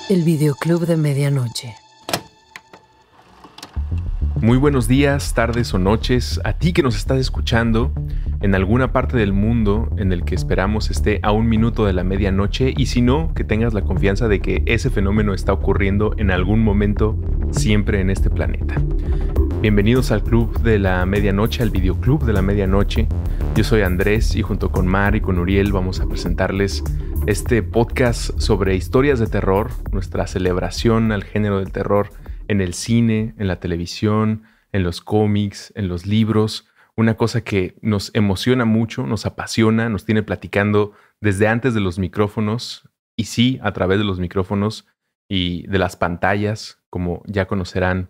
El videoclub de medianoche. Muy buenos días, tardes o noches a ti que nos estás escuchando en alguna parte del mundo en el que esperamos esté a 1 minuto de la medianoche, y si no, que tengas la confianza de que ese fenómeno está ocurriendo en algún momento siempre en este planeta. Bienvenidos al Club de la Medianoche, al Videoclub de la Medianoche. Yo soy Andrés y junto con Mar y con Uriel vamos a presentarles este podcast sobre historias de terror, nuestra celebración al género del terror en el cine, en la televisión, en los cómics, en los libros. Una cosa que nos emociona mucho, nos apasiona, nos tiene platicando desde antes de los micrófonos, y sí, a través de los micrófonos y de las pantallas, como ya conocerán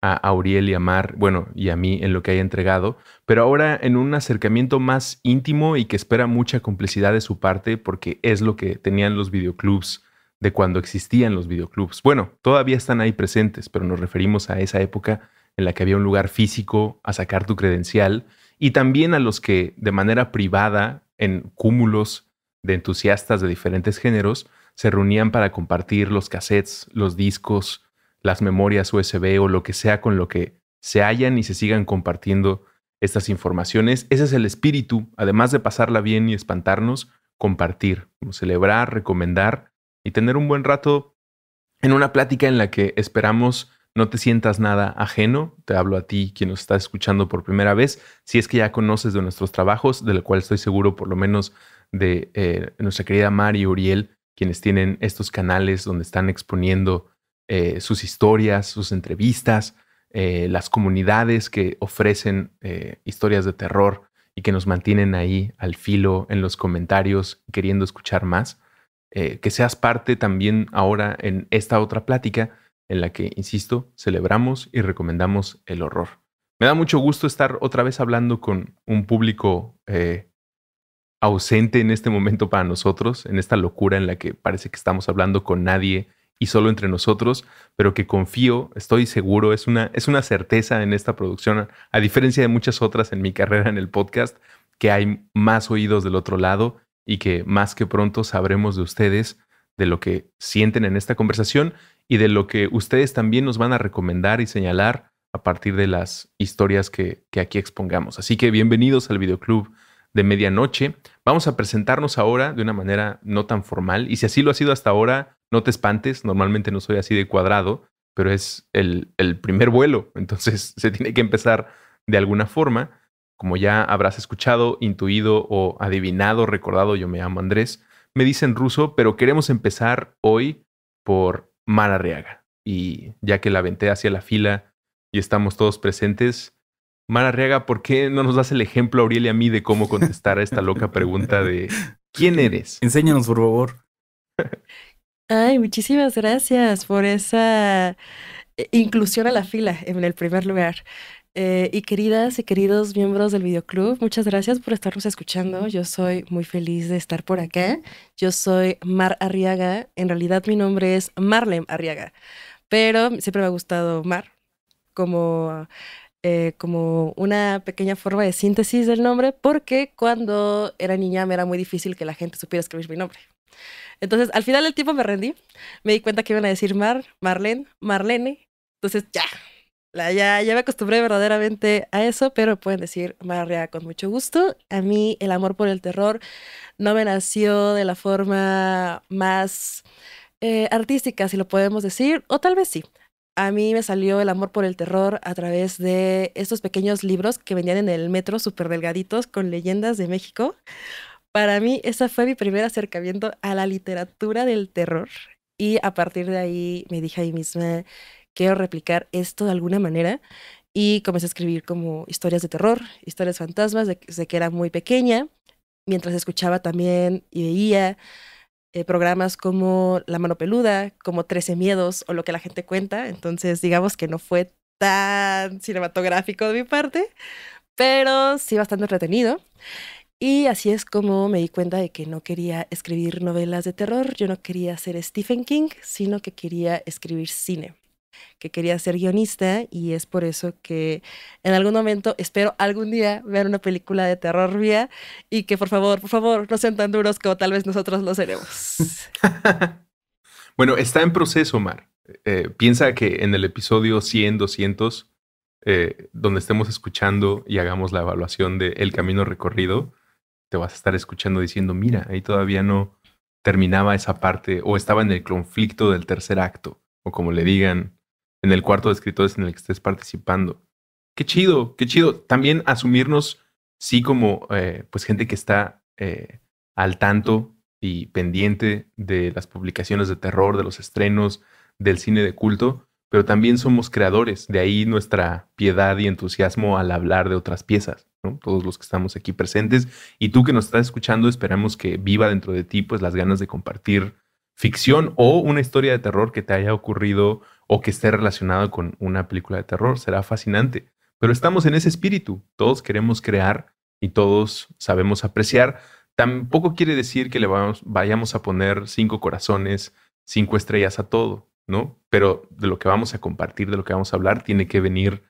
a Auriel y a Mar, bueno, y a mí en lo que haya entregado, pero ahora en un acercamiento más íntimo y que espera mucha complicidad de su parte, porque es lo que tenían los videoclubs de cuando existían los videoclubs. Bueno, todavía están ahí presentes, pero nos referimos a esa época en la que había un lugar físico a sacar tu credencial, y también a los que de manera privada, en cúmulos de entusiastas de diferentes géneros, se reunían para compartir los cassettes, los discos, las memorias USB o lo que sea con lo que se hallan y se sigan compartiendo estas informaciones. Ese es el espíritu, además de pasarla bien y espantarnos, compartir, celebrar, recomendar y tener un buen rato en una plática en la que esperamos no te sientas nada ajeno. Te hablo a ti, quien nos está escuchando por primera vez, si es que ya conoces de nuestros trabajos, de lo cual estoy seguro por lo menos de nuestra querida Mar y Uriel, quienes tienen estos canales donde están exponiendo sus historias, sus entrevistas, las comunidades que ofrecen historias de terror y que nos mantienen ahí al filo en los comentarios queriendo escuchar más. Que seas parte también ahora en esta otra plática en la que, insisto, celebramos y recomendamos el horror. Me da mucho gusto estar otra vez hablando con un público ausente en este momento para nosotros, en esta locura en la que parece que estamos hablando con nadie y solo entre nosotros, pero que confío, estoy seguro, es una certeza en esta producción, a diferencia de muchas otras en mi carrera en el podcast, que hay más oídos del otro lado y que más que pronto sabremos de ustedes, de lo que sienten en esta conversación y de lo que ustedes también nos van a recomendar y señalar a partir de las historias que aquí expongamos. Así que bienvenidos al Videoclub de Medianoche. Vamos a presentarnos ahora de una manera no tan formal, y si así lo ha sido hasta ahora, no te espantes, normalmente no soy así de cuadrado, pero es el primer vuelo, entonces se tiene que empezar de alguna forma. Como ya habrás escuchado, intuido o adivinado, recordado, yo me llamo Andrés, me dicen ruso, pero queremos empezar hoy por Mar Arriaga. Y ya que la aventé hacia la fila y estamos todos presentes, Mar Arriaga, ¿por qué no nos das el ejemplo, Auriel y a mí, de cómo contestar a esta loca pregunta de ¿quién eres? Enséñanos, por favor. Ay, muchísimas gracias por esa inclusión a la fila en el primer lugar. Y queridas y queridos miembros del videoclub, muchas gracias por estarnos escuchando. Yo soy muy feliz de estar por acá. Yo soy Mar Arriaga. En realidad mi nombre es Marlem Arriaga, pero siempre me ha gustado Mar como una pequeña forma de síntesis del nombre, porque cuando era niña me era muy difícil que la gente supiera escribir mi nombre. Entonces, al final del tiempo me rendí. Me di cuenta que iban a decir Mar, Marlene, Marlene. Entonces, ya me acostumbré verdaderamente a eso, pero pueden decir Mar Arriaga con mucho gusto. A mí el amor por el terror no me nació de la forma más artística, si lo podemos decir, o tal vez sí. A mí me salió el amor por el terror a través de estos pequeños libros que vendían en el metro, súper delgaditos, con leyendas de México. Para mí, ese fue mi primer acercamiento a la literatura del terror. Y a partir de ahí me dije a mí misma, quiero replicar esto de alguna manera. Y comencé a escribir como historias de terror, historias fantasmas, desde que era muy pequeña, mientras escuchaba también y veía programas como La Mano Peluda, como 13 Miedos o Lo que la gente cuenta. Entonces, digamos que no fue tan cinematográfico de mi parte, pero sí bastante entretenido. Y así es como me di cuenta de que no quería escribir novelas de terror, yo no quería ser Stephen King, sino que quería escribir cine, que quería ser guionista, y es por eso que en algún momento espero algún día ver una película de terror mía y que por favor, no sean tan duros como tal vez nosotros lo seremos. Bueno, está en proceso, Mar. Piensa que en el episodio 100, 200, donde estemos escuchando y hagamos la evaluación de el camino recorrido, te vas a estar escuchando diciendo, mira, ahí todavía no terminaba esa parte o estaba en el conflicto del tercer acto, o como le digan, en el cuarto de escritores en el que estés participando. Qué chido, qué chido. También asumirnos, sí, como pues gente que está al tanto y pendiente de las publicaciones de terror, de los estrenos, del cine de culto, pero también somos creadores. De ahí nuestra piedad y entusiasmo al hablar de otras piezas, ¿no? Todos los que estamos aquí presentes. Y tú que nos estás escuchando, esperamos que viva dentro de ti pues las ganas de compartir ficción o una historia de terror que te haya ocurrido o que esté relacionada con una película de terror. Será fascinante. Pero estamos en ese espíritu. Todos queremos crear y todos sabemos apreciar. Tampoco quiere decir que vayamos a poner 5 corazones, 5 estrellas a todo, ¿no? Pero de lo que vamos a compartir, de lo que vamos a hablar, tiene que venir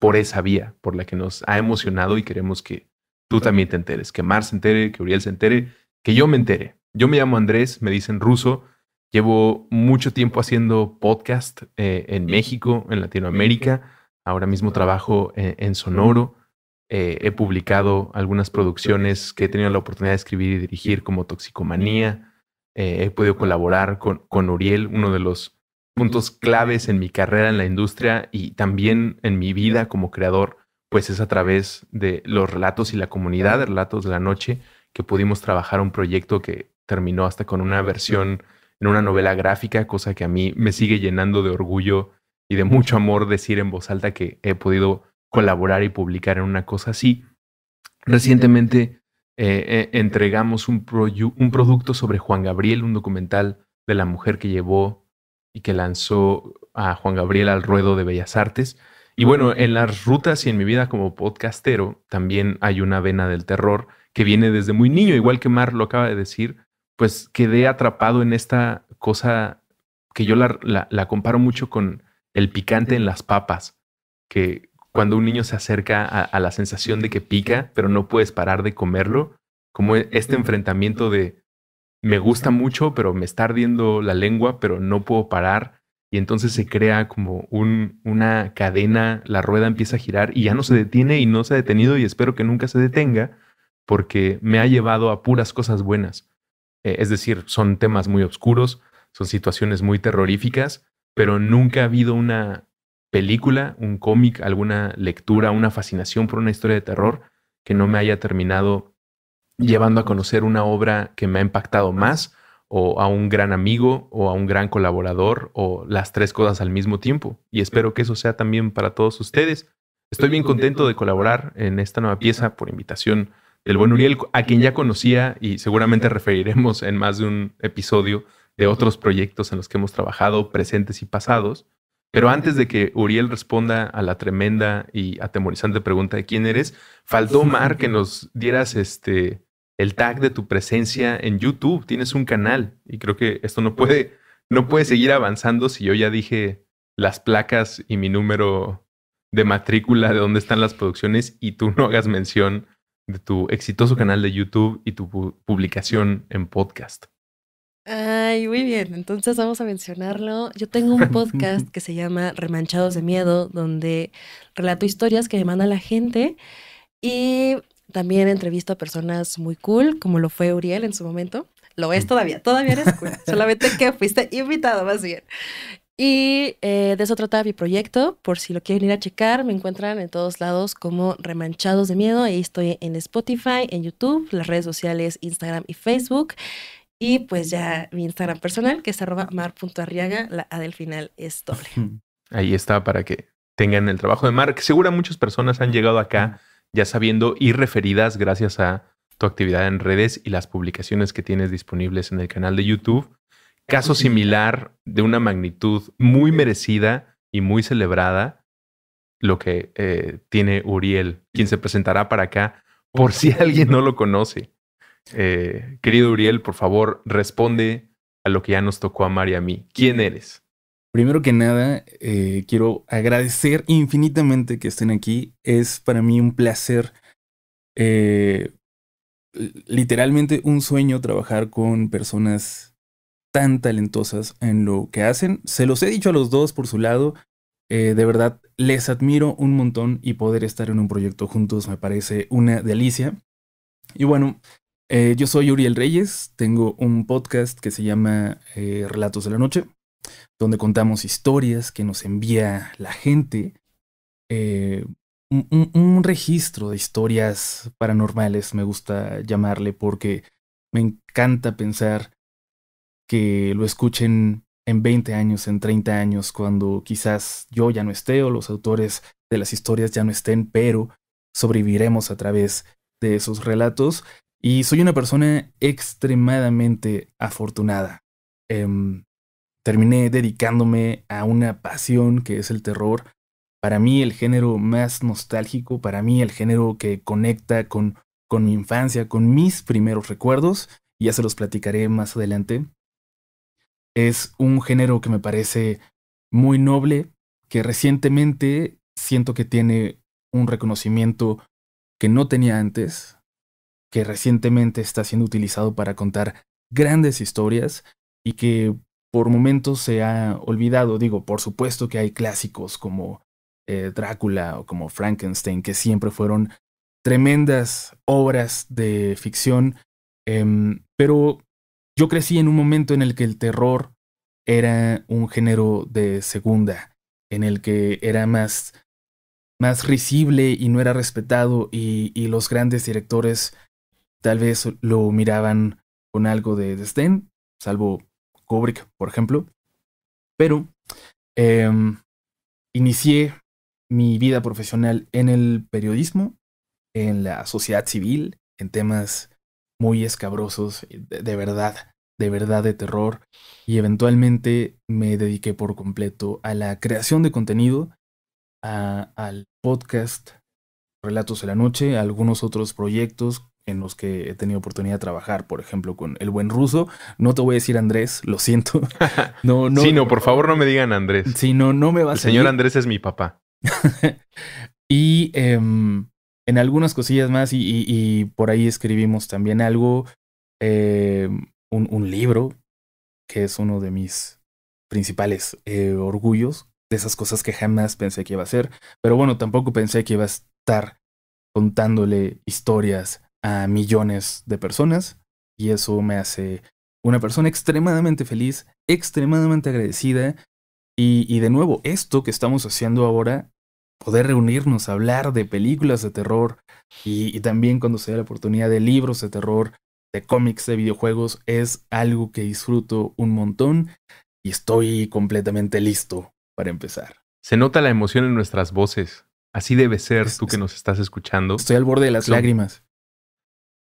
por esa vía, por la que nos ha emocionado y queremos que tú también te enteres, que Mar se entere, que Uriel se entere, que yo me entere. Yo me llamo Andrés, me dicen ruso, llevo mucho tiempo haciendo podcast en México, en Latinoamérica. Ahora mismo trabajo en Sonoro. He publicado algunas producciones que he tenido la oportunidad de escribir y dirigir, como Toxicomanía. He podido colaborar con Uriel, uno de los puntos claves en mi carrera en la industria y también en mi vida como creador, pues es a través de los relatos y la comunidad de Relatos de la Noche que pudimos trabajar un proyecto que terminó hasta con una versión en una novela gráfica, cosa que a mí me sigue llenando de orgullo y de mucho amor decir en voz alta que he podido colaborar y publicar en una cosa así. Recientemente entregamos un producto sobre Juan Gabriel, un documental de la mujer que llevó y que lanzó a Juan Gabriel al ruedo de Bellas Artes. Y bueno, en las rutas y en mi vida como podcastero también hay una vena del terror que viene desde muy niño, igual que Mar lo acaba de decir, pues quedé atrapado en esta cosa que yo la comparo mucho con el picante en las papas, que cuando un niño se acerca a la sensación de que pica, pero no puedes parar de comerlo, como este enfrentamiento de me gusta mucho, pero me está ardiendo la lengua, pero no puedo parar. Y entonces se crea como una cadena, la rueda empieza a girar y ya no se detiene y no se ha detenido y espero que nunca se detenga porque me ha llevado a puras cosas buenas. Es decir, son temas muy oscuros, son situaciones muy terroríficas, pero nunca ha habido una película, un cómic, alguna lectura, una fascinación por una historia de terror que no me haya terminado llevando a conocer una obra que me ha impactado más, o a un gran amigo, o a un gran colaborador, o las tres cosas al mismo tiempo. Y espero que eso sea también para todos ustedes. Estoy bien contento de colaborar en esta nueva pieza por invitación del buen Uriel, a quien ya conocía y seguramente referiremos en más de un episodio de otros proyectos en los que hemos trabajado, presentes y pasados. Pero antes de que Uriel responda a la tremenda y atemorizante pregunta de quién eres, faltó Mar que nos dieras el tag de tu presencia en YouTube. Tienes un canal y creo que esto no puede seguir avanzando si yo ya dije las placas y mi número de matrícula de dónde están las producciones y tú no hagas mención de tu exitoso canal de YouTube y tu publicación en podcast. Ay, muy bien. Entonces vamos a mencionarlo. Yo tengo un podcast que se llama Remanchados de Miedo, donde relato historias que me manda la gente y también entrevisto a personas muy cool, como lo fue Uriel en su momento. Lo es todavía eres cool. Solamente que fuiste invitado, más bien. Y de eso trata mi proyecto. Por si lo quieren ir a checar, me encuentran en todos lados como Remanchados de Miedo. Ahí estoy en Spotify, en YouTube, las redes sociales, Instagram y Facebook. Y pues ya mi Instagram personal, que es @mar.arriaga, la A del final es doble. Ahí está para que tengan el trabajo de Mar, que seguro muchas personas han llegado acá ya sabiendo y referidas gracias a tu actividad en redes y las publicaciones que tienes disponibles en el canal de YouTube. Caso similar de una magnitud muy merecida y muy celebrada, lo que tiene Uriel, quien se presentará para acá por si alguien no lo conoce. Querido Uriel, por favor, responde a lo que ya nos tocó a Mar y a mí. ¿Quién eres? Primero que nada, quiero agradecer infinitamente que estén aquí. Es para mí un placer, literalmente un sueño trabajar con personas tan talentosas en lo que hacen. Se los he dicho a los dos por su lado. De verdad, les admiro un montón y poder estar en un proyecto juntos me parece una delicia. Y bueno, yo soy Uriel Reyes, tengo un podcast que se llama Relatos de la Noche, donde contamos historias que nos envía la gente. Un registro de historias paranormales, me gusta llamarle, porque me encanta pensar que lo escuchen en 20 años, en 30 años, cuando quizás yo ya no esté o los autores de las historias ya no estén, pero sobreviviremos a través de esos relatos. Y soy una persona extremadamente afortunada. Terminé dedicándome a una pasión que es el terror. Para mí el género más nostálgico, para mí el género que conecta con mi infancia, con mis primeros recuerdos, y ya se los platicaré más adelante. Es un género que me parece muy noble, que recientemente siento que tiene un reconocimiento que no tenía antes, que recientemente está siendo utilizado para contar grandes historias y que por momentos se ha olvidado. Digo, por supuesto que hay clásicos como Drácula o como Frankenstein, que siempre fueron tremendas obras de ficción, pero yo crecí en un momento en el que el terror era un género de segunda, en el que era más risible y no era respetado, y los grandes directores tal vez lo miraban con algo de desdén, salvo Kubrick, por ejemplo. Pero inicié mi vida profesional en el periodismo, en la sociedad civil, en temas muy escabrosos, de verdad de terror, y eventualmente me dediqué por completo a la creación de contenido, al podcast Relatos de la Noche, a algunos otros proyectos en los que he tenido oportunidad de trabajar, por ejemplo, con El Buen Ruso. No te voy a decir Andrés, lo siento. No, sí, no, por favor no me digan Andrés. Sí, no me va a salir. El señor Andrés es mi papá. Y en algunas cosillas más, y por ahí escribimos también algo, un libro, que es uno de mis principales orgullos, de esas cosas que jamás pensé que iba a hacer. Pero bueno, tampoco pensé que iba a estar contándole historias a millones de personas, y eso me hace una persona extremadamente feliz, extremadamente agradecida. Y de nuevo, esto que estamos haciendo ahora, poder reunirnos a hablar de películas de terror, y también cuando se da la oportunidad de libros de terror, de cómics, de videojuegos, es algo que disfruto un montón y estoy completamente listo para empezar. Se nota la emoción en nuestras voces. Así debe ser, tú que nos estás escuchando. Estoy al borde de las lágrimas.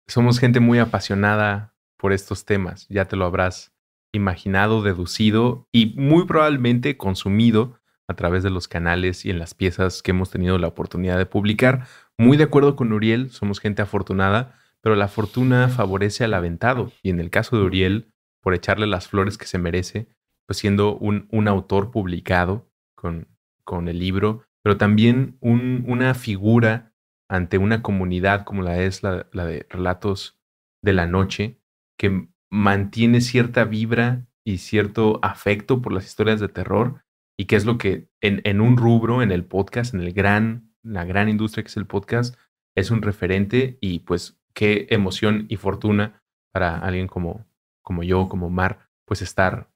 Somos gente muy apasionada por estos temas. Ya te lo habrás imaginado, deducido y muy probablemente consumido a través de los canales y en las piezas que hemos tenido la oportunidad de publicar. Muy de acuerdo con Uriel, somos gente afortunada, pero la fortuna favorece al aventado. Y en el caso de Uriel, por echarle las flores que se merece, pues siendo un autor publicado con el libro, pero también una figura ante una comunidad como la es la de Relatos de la Noche, que mantiene cierta vibra y cierto afecto por las historias de terror, y que es lo que en un rubro, en el podcast, en la gran industria que es el podcast, es un referente. Y pues qué emoción y fortuna para alguien como yo, como Mar, pues estar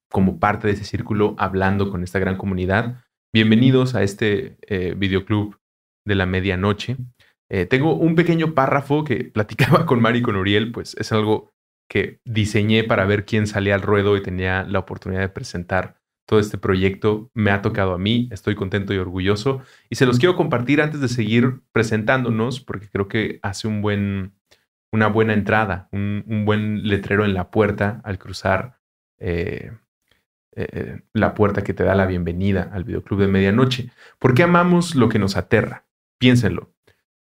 como parte de ese círculo hablando con esta gran comunidad. Bienvenidos a este videoclub de la medianoche. Tengo un pequeño párrafo que platicaba con Mari y con Uriel, pues es algo que diseñé para ver quién salía al ruedo y tenía la oportunidad de presentar todo este proyecto. Me ha tocado a mí, estoy contento y orgulloso, y se los quiero compartir antes de seguir presentándonos, porque creo que hace una buena entrada, un buen letrero en la puerta al cruzar la puerta que te da la bienvenida al videoclub de medianoche. ¿Por qué amamos lo que nos aterra? Piénsenlo.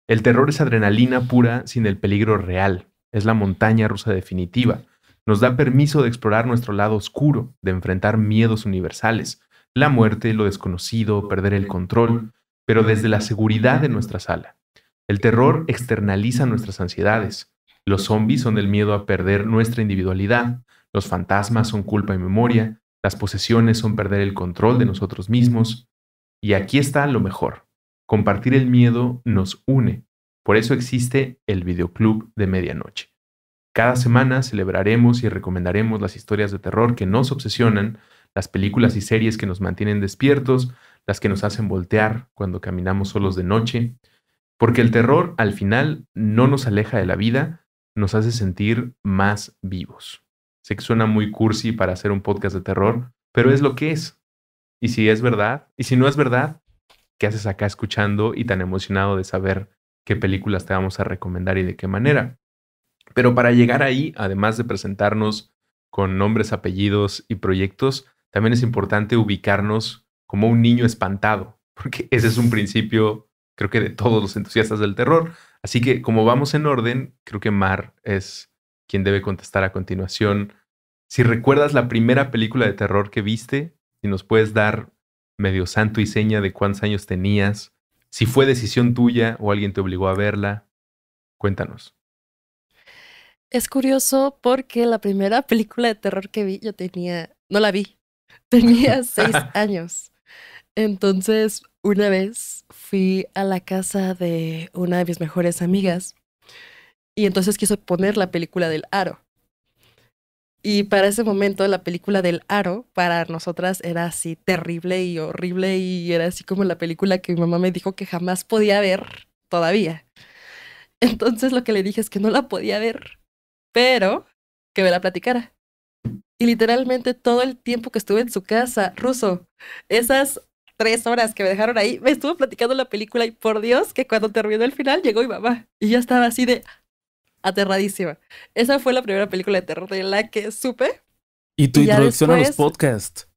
El terror es adrenalina pura sin el peligro real. Es la montaña rusa definitiva. Nos da permiso de explorar nuestro lado oscuro, de enfrentar miedos universales, la muerte, lo desconocido, perder el control, pero desde la seguridad de nuestra sala. El terror externaliza nuestras ansiedades. Los zombies son el miedo a perder nuestra individualidad. los fantasmas son culpa y memoria, las posesiones son perder el control de nosotros mismos. Y aquí está lo mejor. Compartir el miedo nos une. Por eso existe el Videoclub de Medianoche. Cada semana celebraremos y recomendaremos las historias de terror que nos obsesionan, las películas y series que nos mantienen despiertos, las que nos hacen voltear cuando caminamos solos de noche, porque el terror al final no nos aleja de la vida, nos hace sentir más vivos. Sé que suena muy cursi para hacer un podcast de terror, pero es lo que es. Y si es verdad, y si no es verdad, ¿qué haces acá escuchando y tan emocionado de saber qué películas te vamos a recomendar y de qué manera? Pero para llegar ahí, además de presentarnos con nombres, apellidos y proyectos, también es importante ubicarnos como un niño espantado, porque ese es un principio, creo que de todos los entusiastas del terror. Así que como vamos en orden, creo que Mar es quien debe contestar a continuación. Si recuerdas la primera película de terror que viste, si nos puedes dar medio santo y seña de cuántos años tenías, si fue decisión tuya o alguien te obligó a verla, cuéntanos. Es curioso porque la primera película de terror que vi, no la vi, tenía 6 años. Entonces, una vez fui a la casa de una de mis mejores amigas y entonces quiso poner la película del Aro. Y para ese momento la película del Aro para nosotras era así terrible y horrible y era así como la película que mi mamá me dijo que jamás podía ver todavía. Entonces lo que le dije es que no la podía ver, pero que me la platicara. Y literalmente todo el tiempo que estuve en su casa, Ruso, esas 3 horas que me dejaron ahí, me estuvo platicando la película y por Dios que cuando terminó el final llegó mi mamá y ya estaba así de aterradísima. Esa fue la primera película de terror de la que supe. Y tu Y ya introducción a los después- podcasts.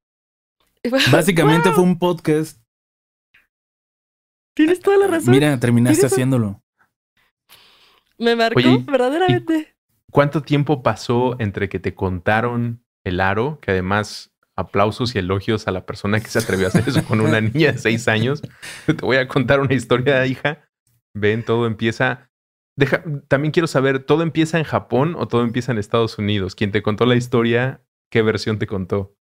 Básicamente fue un podcast. Tienes toda la razón. Mira, terminaste ¿Tienes- haciéndolo. Me marcó Oye, verdaderamente. ¿Cuánto tiempo pasó entre que te contaron el Aro, que además aplausos y elogios a la persona que se atrevió a hacer eso con una niña de 6 años? Te voy a contar una historia, hija. Ven, todo empieza... También quiero saber, ¿todo empieza en Japón o todo empieza en Estados Unidos? ¿Quién te contó la historia? ¿Qué versión te contó?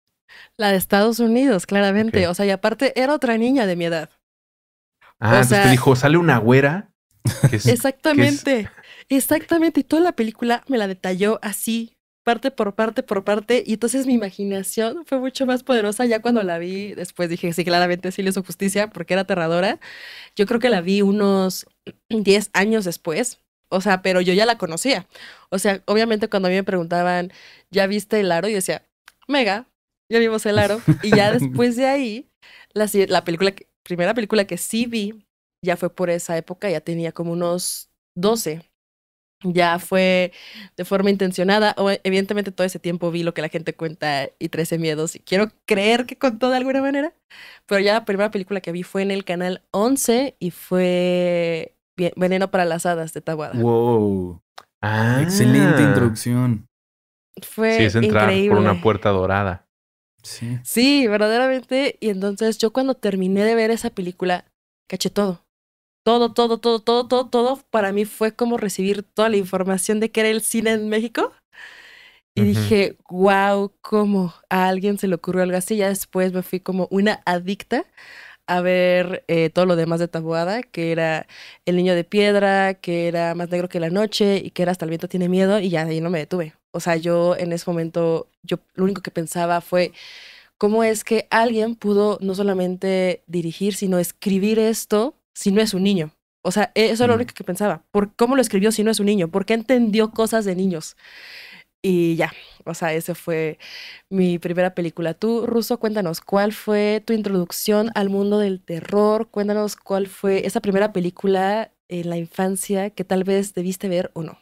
La de Estados Unidos, claramente. Ok. O sea, y aparte era otra niña de mi edad. Ah, entonces sea- te dijo, sale una güera. Que es- Exactamente. Exactamente. Y toda la película me la detalló así, parte por parte por parte. Y entonces mi imaginación fue mucho más poderosa ya cuando la vi. Después dije, sí, claramente sí le hizo justicia porque era aterradora. Yo creo que la vi unos 10 años después. O sea, pero yo ya la conocía. O sea, obviamente cuando a mí me preguntaban, ¿ya viste el Aro? Yo decía, mega, ya vimos el Aro. Y ya después de ahí, la primera película que sí vi, ya fue por esa época, ya tenía como unos 12. Ya fue de forma intencionada. Evidentemente todo ese tiempo vi lo que la gente cuenta y 13 miedos y quiero creer que contó de alguna manera. Pero ya la primera película que vi fue en el canal 11 y fue Veneno para las Hadas de Taboada. Wow. Ah, Excelente introducción. Fue Sí, es entrar increíble. por una puerta dorada. Sí. Sí, verdaderamente. Y entonces yo cuando terminé de ver esa película, caché todo. Todo. Para mí fue como recibir toda la información de que era el cine en México. Y Ujú. dije, wow, ¿cómo a alguien se le ocurrió algo así? Ya después me fui como una adicta a ver todo lo demás de Taboada, que era El Niño de Piedra, que era Más Negro que la Noche y que era Hasta el Viento Tiene Miedo y ya de ahí no me detuve. O sea, yo en ese momento, yo lo único que pensaba fue cómo es que alguien pudo no solamente dirigir, sino escribir esto si no es un niño. O sea, eso es lo único que pensaba. ¿Cómo lo escribió si no es un niño? ¿Por qué entendió cosas de niños? Y ya, o sea, esa fue mi primera película. Tú, Russo, cuéntanos, ¿cuál fue tu introducción al mundo del terror? Cuéntanos cuál fue esa primera película en la infancia que tal vez debiste ver o no.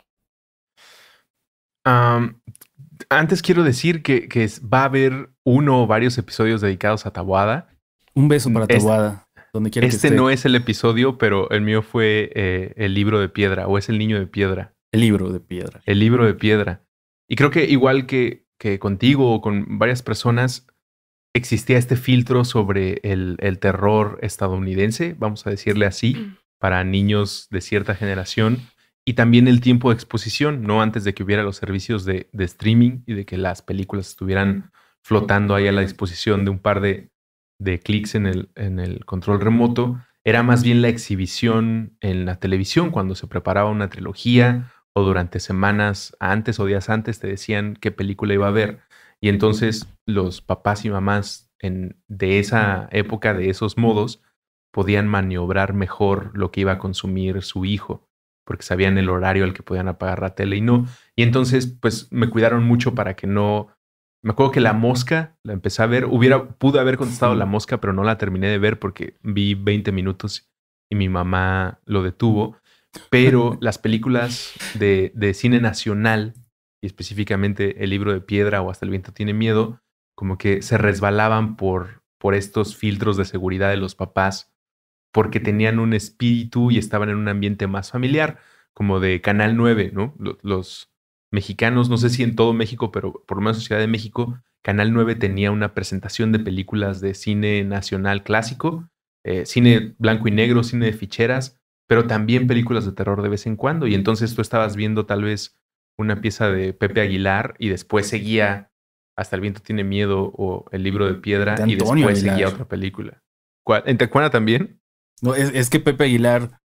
Antes quiero decir que va a haber uno o varios episodios dedicados a Taboada. Un beso para Este- Taboada, donde quiera que Este esté. no es el episodio, pero el mío fue El Libro de Piedra, o es El Niño de Piedra. El libro de piedra. El Libro de Piedra. Y creo que igual que contigo o con varias personas, existía este filtro sobre el terror estadounidense, vamos a decirle así, para niños de cierta generación. Y también el tiempo de exposición, ¿no? Antes de que hubiera los servicios de streaming y de que las películas estuvieran flotando ahí a la disposición de un par de clics en el control remoto, era más bien la exhibición en la televisión cuando se preparaba una trilogía o durante semanas antes o días antes te decían qué película iba a ver. Y entonces los papás y mamás de esa época, de esos modos, podían maniobrar mejor lo que iba a consumir su hijo, porque sabían el horario al que podían apagar la tele y no. Y entonces, pues me cuidaron mucho para que no. Me acuerdo que La Mosca la empecé a ver. Pude haber contestado La Mosca, pero no la terminé de ver porque vi 20 minutos y mi mamá lo detuvo. Pero las películas de cine nacional, y específicamente El Libro de Piedra o Hasta el viento tiene miedo, como que se resbalaban por estos filtros de seguridad de los papás, porque tenían un espíritu y estaban en un ambiente más familiar, como de Canal 9, ¿no? Los mexicanos, no sé si en todo México, pero por lo menos en Ciudad de México, Canal 9 tenía una presentación de películas de cine nacional clásico, cine blanco y negro, cine de ficheras, pero también películas de terror de vez en cuando. Y entonces tú estabas viendo tal vez una pieza de Pepe Aguilar y después seguía Hasta el viento tiene miedo o El libro de piedra De y Antonio después Aguilar. seguía otra película. ¿En Tijuana también? No, es que Pepe Aguilar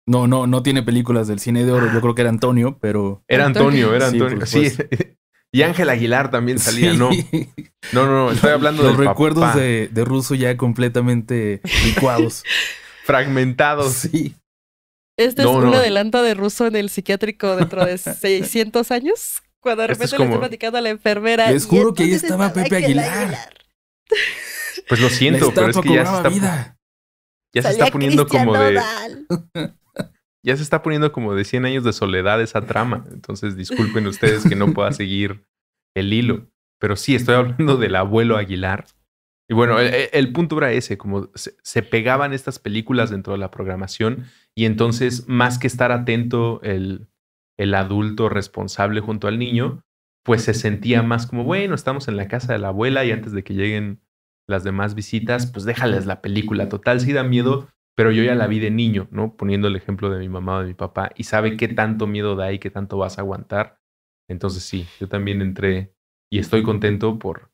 no tiene películas del cine de oro. Yo creo que era Antonio, pero... Era Antonio. Sí, por Sí. supuesto. Y Ángel Aguilar también salía, Sí. No, estoy hablando Los del recuerdos papá. de Russo ya completamente licuados. Fragmentados. Sí. Este No, es un no. adelanto de Russo en el psiquiátrico dentro de 600 años. Cuando de Esto es repente le como- está platicando a la enfermera. Les y juro que ahí entonces estaba Pepe Ángel Aguilar. Pues lo La siento, pero es estatua que ya se cobraba está, vida. ya se Salía está poniendo Cristian como de. Nodal. Ya se está poniendo como de 100 años de soledad esa trama. Entonces, disculpen ustedes que no pueda seguir el hilo. Pero sí, estoy hablando del abuelo Aguilar. Y bueno, el punto era ese, como se pegaban estas películas dentro de la programación y entonces, más que estar atento el adulto responsable junto al niño, pues se sentía más como, bueno, estamos en la casa de la abuela y antes de que lleguen las demás visitas, pues déjales la película. Total, sí da miedo, pero yo ya la vi de niño, ¿no? Poniendo el ejemplo de mi mamá o de mi papá y sabe qué tanto miedo da y qué tanto vas a aguantar. Entonces sí, yo también entré y estoy contento por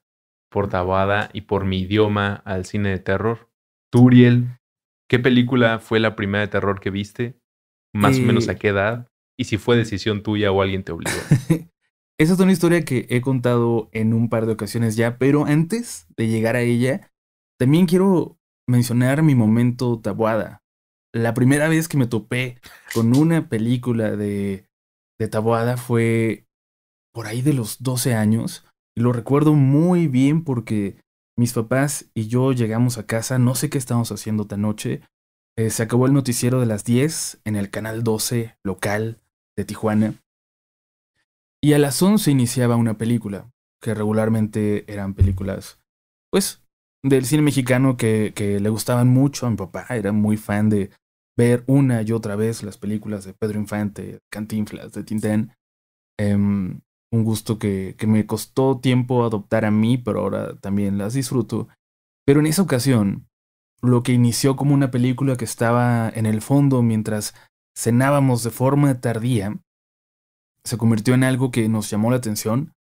Taboada y por mi idioma al cine de terror. Turiel, ¿qué película fue la primera de terror que viste? Más o menos a qué edad. Y si fue decisión tuya o alguien te obligó. Esa es una historia que he contado en un par de ocasiones ya, pero antes de llegar a ella, también quiero mencionar mi momento Taboada. La primera vez que me topé con una película de Taboada fue por ahí de los 12 años. Y lo recuerdo muy bien porque mis papás y yo llegamos a casa, no sé qué estábamos haciendo tan noche. Se acabó el noticiero de las 10 en el canal 12 local de Tijuana. Y a las 11 iniciaba una película, que regularmente eran películas, pues, del cine mexicano que le gustaban mucho a mi papá. Era muy fan de ver una y otra vez las películas de Pedro Infante, Cantinflas, de Tintán. Un gusto que me costó tiempo adoptar a mí, pero ahora también las disfruto. Pero en esa ocasión, lo que inició como una película que estaba en el fondo mientras cenábamos de forma tardía, se convirtió en algo que nos llamó la atención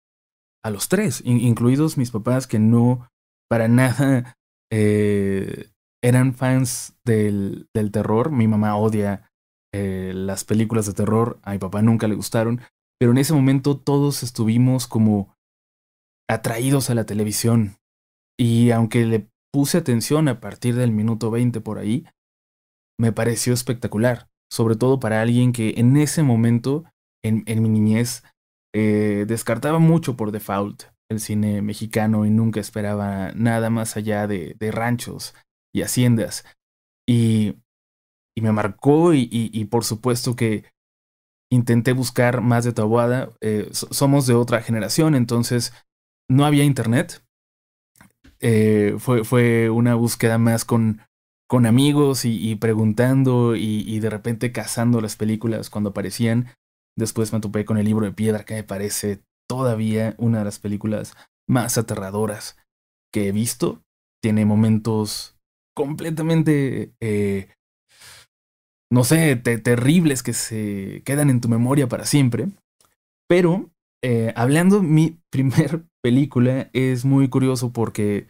a los tres, incluidos mis papás, que no para nada eran fans del terror. Mi mamá odia las películas de terror, a mi papá nunca le gustaron, pero en ese momento todos estuvimos como atraídos a la televisión. Y aunque le puse atención a partir del minuto 20 por ahí, me pareció espectacular, sobre todo para alguien que en ese momento, en mi niñez, descartaba mucho por default el cine mexicano y nunca esperaba nada más allá de ranchos y haciendas. Y me marcó y por supuesto que intenté buscar más de Taboada. Somos de otra generación, entonces no había internet. Fue una búsqueda más con amigos y preguntando y de repente cazando las películas cuando aparecían. Después me topé con El libro de piedra, que me parece todavía una de las películas más aterradoras que he visto. Tiene momentos completamente no sé, terribles que se quedan en tu memoria para siempre. Pero hablando, mi primer película es muy curioso porque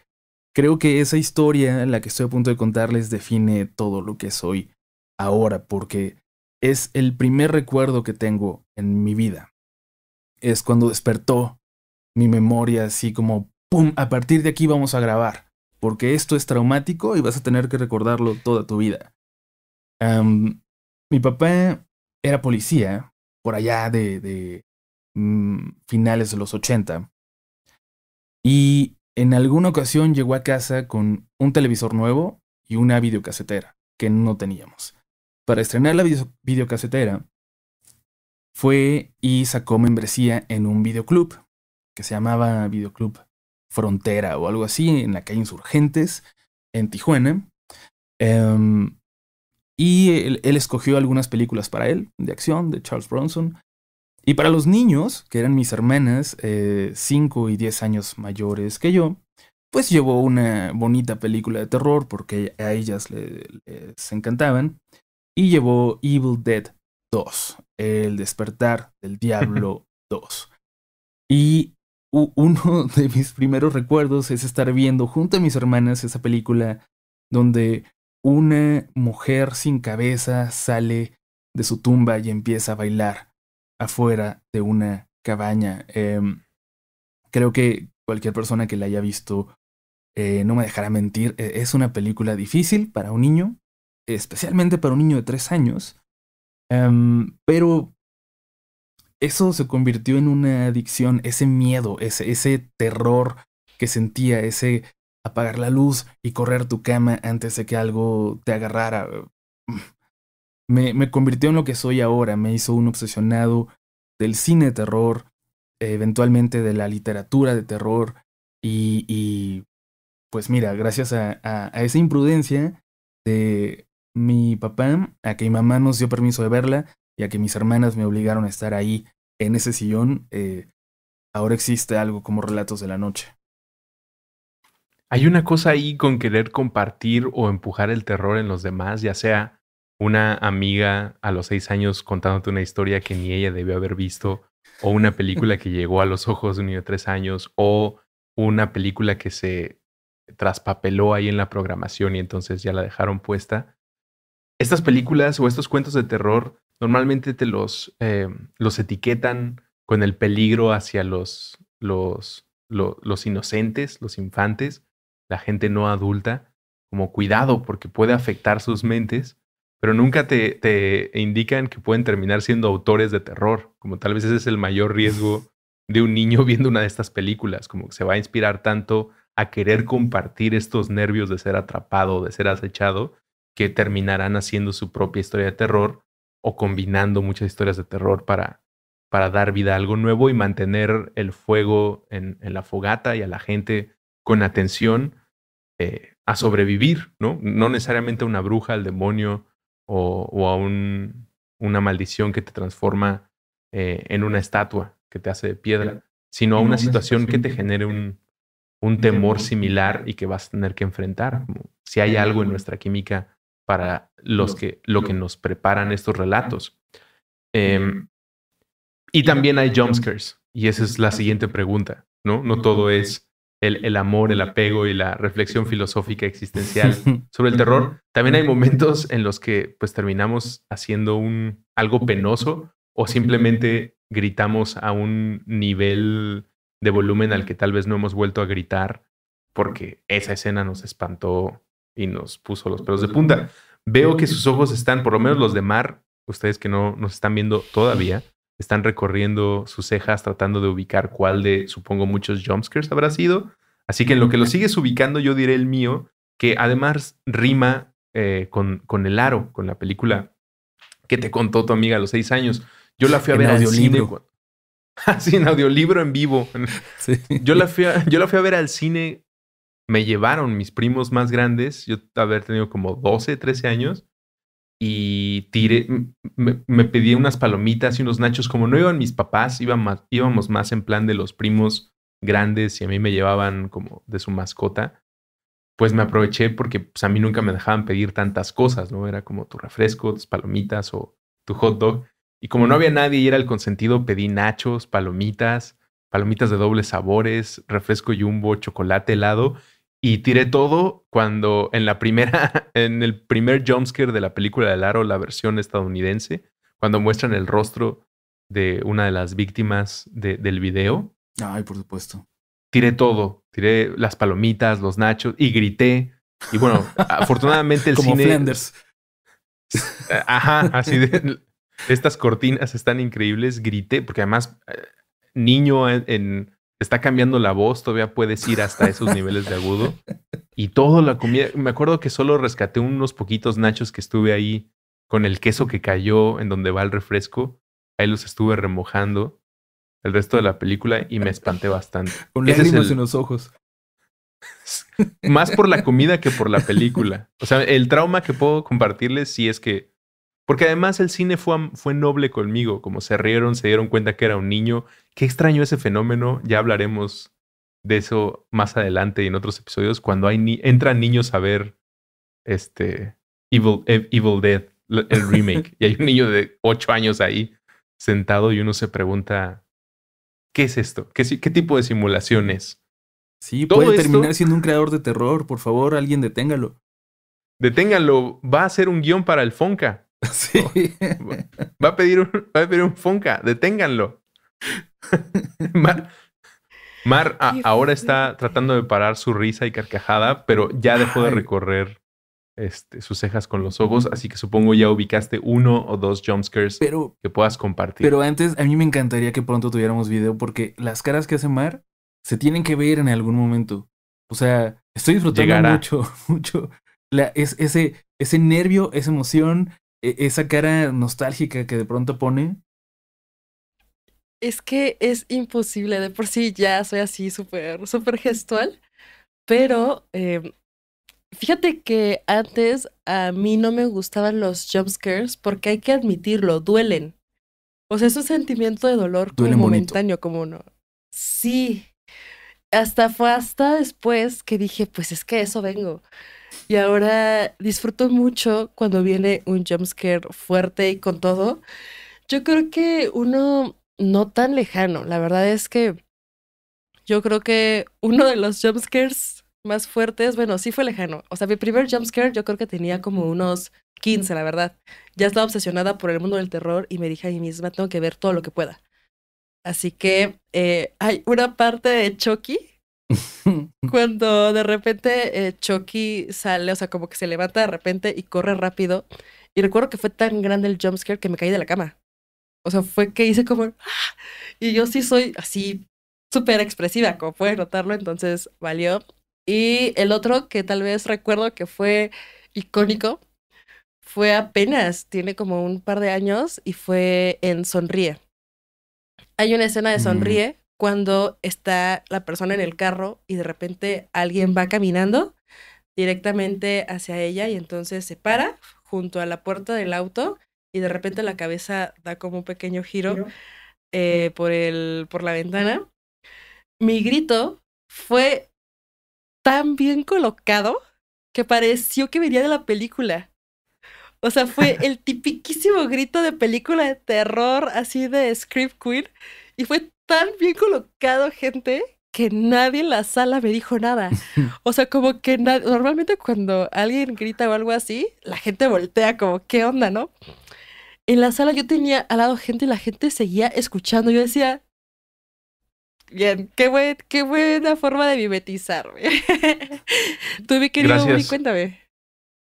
creo que esa historia, la que estoy a punto de contarles, define todo lo que soy ahora, porque es el primer recuerdo que tengo en mi vida. Es cuando despertó mi memoria así como, ¡pum! A partir de aquí vamos a grabar, porque esto es traumático y vas a tener que recordarlo toda tu vida. Mi papá era policía por allá de finales de los 80 y en alguna ocasión llegó a casa con un televisor nuevo y una videocasetera que no teníamos. Para estrenar la videocasetera fue y sacó membresía en un videoclub que se llamaba Videoclub Frontera o algo así, en la calle Insurgentes, en Tijuana. Y él escogió algunas películas para él, de acción, de Charles Bronson. Y para los niños, que eran mis hermanas, 5 y 10 años mayores que yo, pues llevó una bonita película de terror porque a ellas les encantaban. Y llevó Evil Dead 2, El Despertar del Diablo 2. Y uno de mis primeros recuerdos es estar viendo junto a mis hermanas esa película donde una mujer sin cabeza sale de su tumba y empieza a bailar afuera de una cabaña. Creo que cualquier persona que la haya visto no me dejará mentir. Es una película difícil para un niño, especialmente para un niño de 3 años. Pero eso se convirtió en una adicción, ese miedo, ese terror que sentía, ese apagar la luz y correr a tu cama antes de que algo te agarrara. Me convirtió en lo que soy ahora, me hizo un obsesionado del cine de terror, eventualmente de la literatura de terror y pues mira, gracias a esa imprudencia de mi papá, a que mi mamá nos dio permiso de verla y a que mis hermanas me obligaron a estar ahí en ese sillón, ahora existe algo como Relatos de la Noche. Hay una cosa ahí con querer compartir o empujar el terror en los demás, ya sea una amiga a los 6 años contándote una historia que ni ella debió haber visto, o una película que llegó a los ojos de un niño de 3 años, o una película que se traspapeló ahí en la programación y entonces ya la dejaron puesta. Estas películas o estos cuentos de terror normalmente te los etiquetan con el peligro hacia los inocentes, los infantes, la gente no adulta, como cuidado porque puede afectar sus mentes, pero nunca te indican que pueden terminar siendo autores de terror, como tal vez ese es el mayor riesgo de un niño viendo una de estas películas, como que se va a inspirar tanto a querer compartir estos nervios de ser atrapado, de ser acechado, que terminarán haciendo su propia historia de terror o combinando muchas historias de terror para dar vida a algo nuevo y mantener el fuego en la fogata y a la gente con atención a sobrevivir, ¿no? No necesariamente a una bruja, al demonio o a una maldición que te transforma en una estatua que te hace de piedra, sino a una situación que te genere un temor similar y que vas a tener que enfrentar. Como si hay algo en nuestra química para lo que nos preparan estos relatos. Y también hay jumpscares. Y esa es la siguiente pregunta, ¿no? No todo es el amor, el apego y la reflexión filosófica existencial sobre el terror. También hay momentos en los que pues terminamos haciendo algo penoso o simplemente gritamos a un nivel de volumen al que tal vez no hemos vuelto a gritar porque esa escena nos espantó y nos puso los pelos de punta. Veo que sus ojos están, por lo menos los de Mar, ustedes que no nos están viendo todavía, están recorriendo sus cejas tratando de ubicar cuál de, supongo, muchos jumpscares habrá sido. Así que en lo que lo sigues ubicando, yo diré el mío, que además rima con El Aro, con la película que te contó tu amiga a los 6 años. Yo la fui a ver al cine. Sí, en audiolibro en vivo. Sí. Yo la fui a ver al cine. Me llevaron mis primos más grandes. Yo haber tenido como 12, 13 años. Y me pedí unas palomitas y unos nachos. Como no iban mis papás, íbamos más en plan de los primos grandes y a mí me llevaban como de su mascota. pues me aproveché porque pues, a mí nunca me dejaban pedir tantas cosas, ¿no? Era como tu refresco, tus palomitas o tu hot dog. Y como no había nadie y era el consentido, pedí nachos, palomitas de dobles sabores, refresco Jumbo, chocolate, helado. Y tiré todo cuando en el primer jumpscare de la película de Aro, la versión estadounidense, cuando muestran el rostro de una de las víctimas del video. Ay, por supuesto. Tiré todo. Tiré las palomitas, los nachos y grité. Y bueno, afortunadamente el como cine... Flanders. Ajá, así de... Estas cortinas están increíbles. Grité, porque además niño está cambiando la voz. Todavía puedes ir hasta esos niveles de agudo. Y toda la comida... Me acuerdo que solo rescaté unos poquitos nachos que estuve ahí con el queso que cayó en donde va el refresco. Ahí los estuve remojando el resto de la película y me espanté bastante. Con lágrimas en los ojos. Más por la comida que por la película. O sea, el trauma que puedo compartirles sí es que... Porque además el cine fue noble conmigo. Como se rieron, se dieron cuenta que era un niño. Qué extraño ese fenómeno. Ya hablaremos de eso más adelante y en otros episodios. Cuando entran niños a ver Evil Dead, el remake. Y hay un niño de 8 años ahí sentado y uno se pregunta... ¿Qué es esto? ¿Qué tipo de simulación es? Sí, puede terminar siendo un creador de terror. Por favor, alguien deténgalo. Deténganlo. Va a hacer un guión para el Fonca. Sí. Va a pedir un Fonca. Deténganlo. Mar ahora está tratando de parar su risa y carcajada, pero ya dejó de recorrer sus cejas con los ojos, así que supongo ya ubicaste 1 o 2 jumpscares que puedas compartir. Pero antes, a mí me encantaría que pronto tuviéramos video porque las caras que hace Mar se tienen que ver en algún momento. O sea, estoy disfrutando mucho ese nervio, esa emoción, esa cara nostálgica que de pronto pone. Es que es imposible, de por sí ya soy así súper gestual, pero... fíjate que antes a mí no me gustaban los jumpscares porque hay que admitirlo, duelen. O sea, es un sentimiento de dolor como momentáneo, como no. Sí. Fue hasta después que dije, pues es que eso vengo. Y ahora disfruto mucho cuando viene un jumpscare fuerte y con todo. Yo creo que uno no tan lejano. La verdad es que yo creo que uno de los jumpscares más fuertes, bueno, sí fue lejano. O sea, mi primer jumpscare yo creo que tenía como unos 15, la verdad. Ya estaba obsesionada por el mundo del terror y me dije a mí misma, tengo que ver todo lo que pueda. Así que hay una parte de Chucky, cuando de repente Chucky sale, o sea, como que se levanta de repente y corre rápido. Y recuerdo que fue tan grande el jumpscare que me caí de la cama. O sea, fue que hice como... ¡ah! Y yo sí soy así súper expresiva, como pueden notarlo, entonces valió. Y el otro que tal vez recuerdo que fue icónico, fue apenas, tiene como un par de años, y fue en Sonríe. Hay una escena de Sonríe cuando está la persona en el carro y de repente alguien va caminando directamente hacia ella y entonces se para junto a la puerta del auto y de repente la cabeza da como un pequeño giro por la ventana. Mi grito fue tan bien colocado que pareció que venía de la película. O sea, fue el tipiquísimo grito de película de terror, así de Scream Queen. Y fue tan bien colocado, gente, que nadie en la sala me dijo nada. O sea, como que normalmente cuando alguien grita o algo así, la gente voltea como, ¿qué onda, no? En la sala yo tenía al lado gente y la gente seguía escuchando. Yo decía... Bien, qué buena forma de mimetizarme. Tú, mi querido Uri, cuéntame.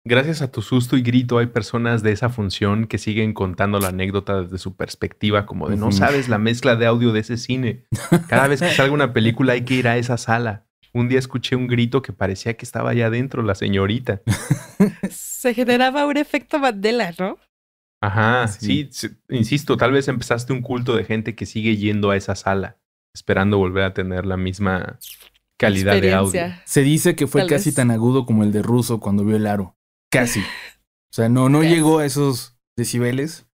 Gracias a tu susto y grito hay personas de esa función que siguen contando la anécdota desde su perspectiva, como de no sabes la mezcla de audio de ese cine. Cada vez que salga una película hay que ir a esa sala. Un día escuché un grito que parecía que estaba allá adentro la señorita. Se generaba un efecto Mandela, ¿no? Ajá, sí, insisto, tal vez empezaste un culto de gente que sigue yendo a esa sala, esperando volver a tener la misma calidad de audio. Se dice que fue casi tan agudo como el de Russo cuando vio el aro. Casi. O sea, no llegó a esos decibeles,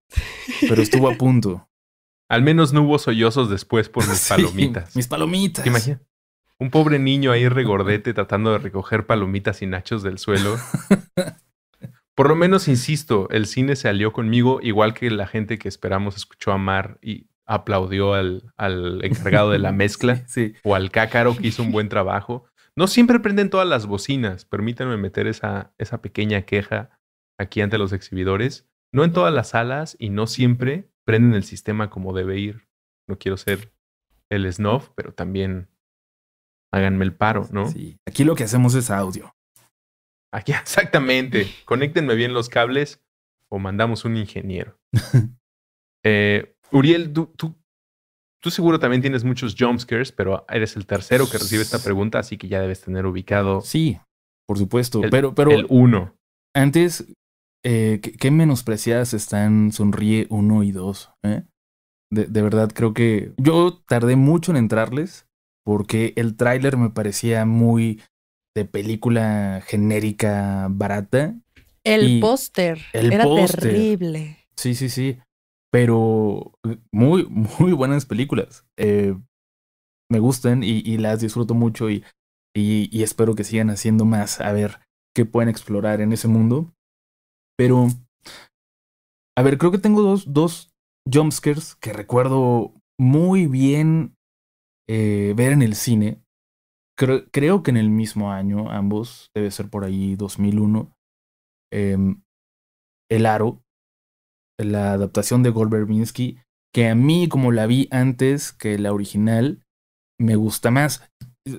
pero estuvo a punto. Al menos no hubo sollozos después por mis palomitas. Mis palomitas. ¿Te imaginas? Un pobre niño ahí regordete tratando de recoger palomitas y nachos del suelo. Por lo menos, insisto, el cine se alió conmigo, igual que la gente que esperamos escuchó a Mar y aplaudió al encargado de la mezcla Sí, sí. o al cácaro que hizo un buen trabajo. No siempre prenden todas las bocinas. Permítanme meter esa pequeña queja aquí ante los exhibidores. No en todas las salas y no siempre prenden el sistema como debe ir. No quiero ser el snob, pero también háganme el paro, ¿no? Sí. Aquí lo que hacemos es audio. Aquí, exactamente. Conéctenme bien los cables o mandamos un ingeniero. Uriel, tú seguro también tienes muchos jumpscares, pero eres el tercero que recibe esta pregunta, así que ya debes tener ubicado Sí, por supuesto. el, pero el 1. antes, ¿qué menospreciadas están Sonríe 1 y 2? De verdad, creo que yo tardé mucho en entrarles porque el tráiler me parecía muy de película genérica barata. El póster era terrible. Sí, sí, sí. Pero muy, muy buenas películas. Me gustan y las disfruto mucho y espero que sigan haciendo más. A ver qué pueden explorar en ese mundo. Pero, a ver, creo que tengo dos jumpscares que recuerdo muy bien ver en el cine. Creo que en el mismo año, ambos, debe ser por ahí 2001. El Aro, la adaptación de Gore Verbinski, que a mí, como la vi antes que la original, me gusta más.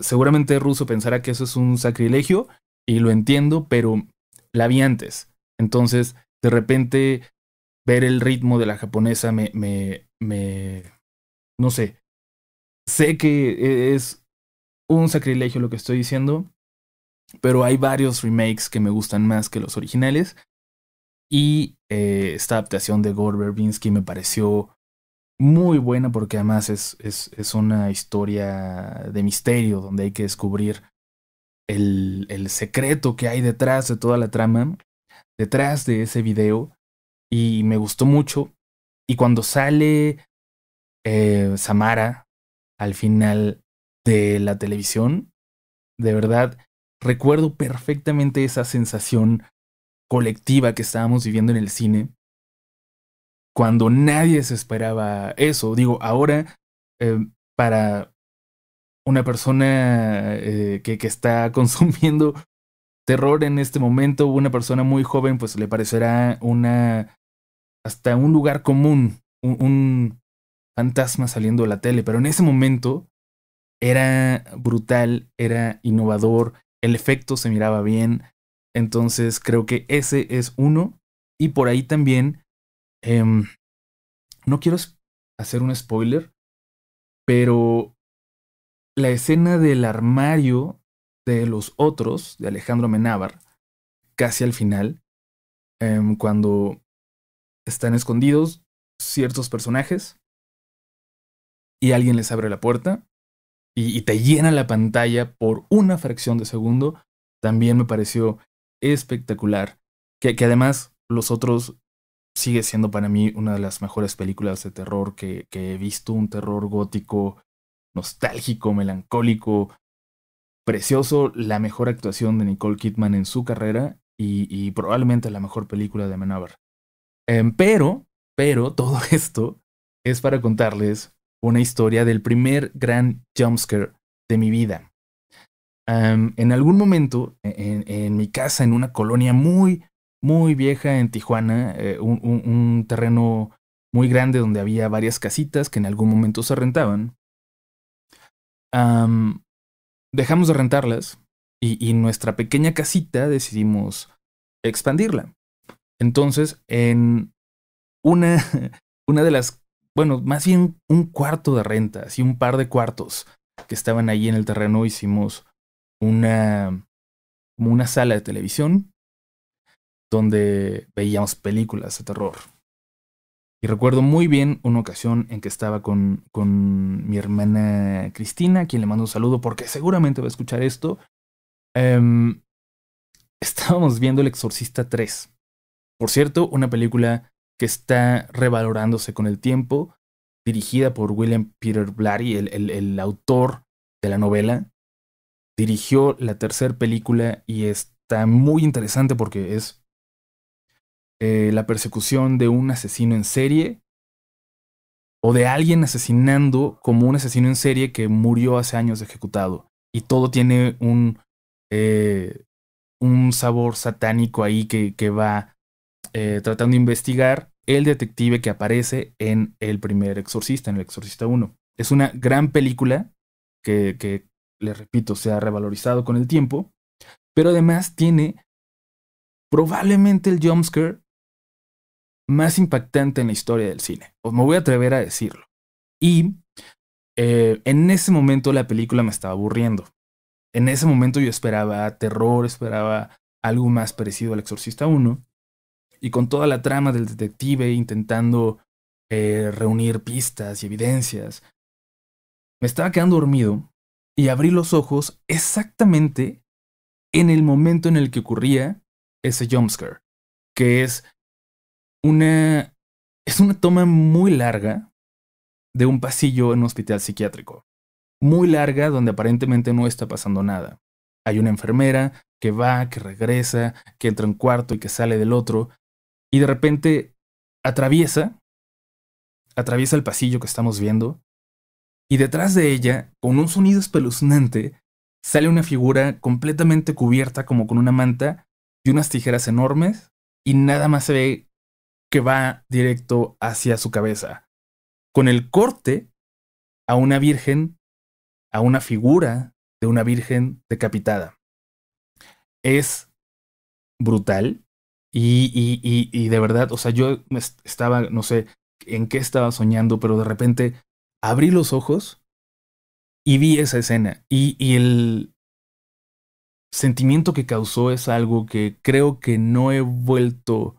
Seguramente Russo pensará que eso es un sacrilegio, y lo entiendo, pero la vi antes. Entonces, de repente, ver el ritmo de la japonesa no sé. Sé que es un sacrilegio lo que estoy diciendo, pero hay varios remakes que me gustan más que los originales. Y esta adaptación de Gore Verbinski me pareció muy buena porque además es una historia de misterio donde hay que descubrir el secreto que hay detrás de toda la trama, detrás de ese video. Y me gustó mucho. Y cuando sale Samara al final de la televisión, de verdad, recuerdo perfectamente esa sensación colectiva que estábamos viviendo en el cine, cuando nadie se esperaba eso. Digo, ahora, para una persona que está consumiendo terror en este momento, una persona muy joven, pues le parecerá hasta un lugar común, un fantasma saliendo de la tele, pero en ese momento era brutal, era innovador, el efecto se miraba bien. Entonces creo que ese es uno. Y por ahí también, no quiero hacer un spoiler, pero la escena del armario de los otros, de Alejandro Amenábar, casi al final, cuando están escondidos ciertos personajes y alguien les abre la puerta y te llena la pantalla por una fracción de segundo, también me pareció espectacular. Que además los otros sigue siendo para mí una de las mejores películas de terror que he visto. Un terror gótico, nostálgico, melancólico, precioso. La mejor actuación de Nicole Kidman en su carrera y probablemente la mejor película de Amenábar. Pero todo esto es para contarles una historia del primer gran jumpscare de mi vida. En algún momento, en mi casa, en una colonia muy, muy vieja en Tijuana, un terreno muy grande donde había varias casitas que en algún momento se rentaban, dejamos de rentarlas y nuestra pequeña casita decidimos expandirla. Entonces, en una de las, bueno, más bien un cuarto de renta, así un par de cuartos que estaban ahí en el terreno, hicimos como una sala de televisión donde veíamos películas de terror. Y recuerdo muy bien una ocasión en que estaba con mi hermana Cristina, a quien le mando un saludo porque seguramente va a escuchar esto. Estábamos viendo El Exorcista 3. Por cierto, una película que está revalorándose con el tiempo, dirigida por William Peter Blatty, el autor de la novela. dirigió la tercera película y está muy interesante porque es la persecución de un asesino en serie o de alguien asesinando como un asesino en serie que murió hace años de ejecutado. Y todo tiene un sabor satánico ahí que va tratando de investigar el detective que aparece en el primer Exorcista, en el Exorcista 1. Es una gran película que, les repito, se ha revalorizado con el tiempo, pero además tiene probablemente el jumpscare más impactante en la historia del cine. O me voy a atrever a decirlo. Y en ese momento la película me estaba aburriendo. En ese momento yo esperaba terror, esperaba algo más parecido al Exorcista 1. Y con toda la trama del detective intentando reunir pistas y evidencias, me estaba quedando dormido y abrí los ojos exactamente en el momento en el que ocurría ese jumpscare, que es una toma muy larga de un pasillo en un hospital psiquiátrico. Muy larga donde aparentemente no está pasando nada. Hay una enfermera que va, que regresa, que entra en un cuarto y que sale del otro. Y de repente atraviesa el pasillo que estamos viendo. Y detrás de ella, con un sonido espeluznante, sale una figura completamente cubierta como con una manta y unas tijeras enormes. Y nada más se ve que va directo hacia su cabeza. Con el corte a una virgen, a una figura de una virgen decapitada. Es brutal y de verdad, o sea, yo estaba, no sé en qué estaba soñando, pero de repente abrí los ojos y vi esa escena y el sentimiento que causó es algo que creo que no he vuelto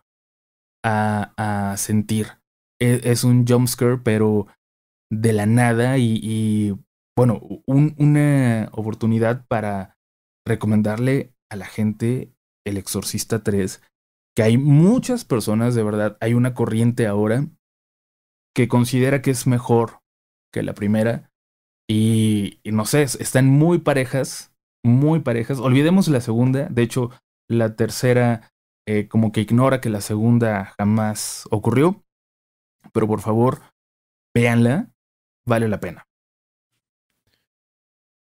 a sentir. Es un jumpscare, pero de la nada y bueno, una oportunidad para recomendarle a la gente El Exorcista 3, que hay muchas personas, de verdad, hay una corriente ahora que considera que es mejor que la primera y no sé, están muy parejas, muy parejas. Olvidemos la segunda, de hecho, la tercera como que ignora que la segunda jamás ocurrió, pero por favor, véanla, vale la pena.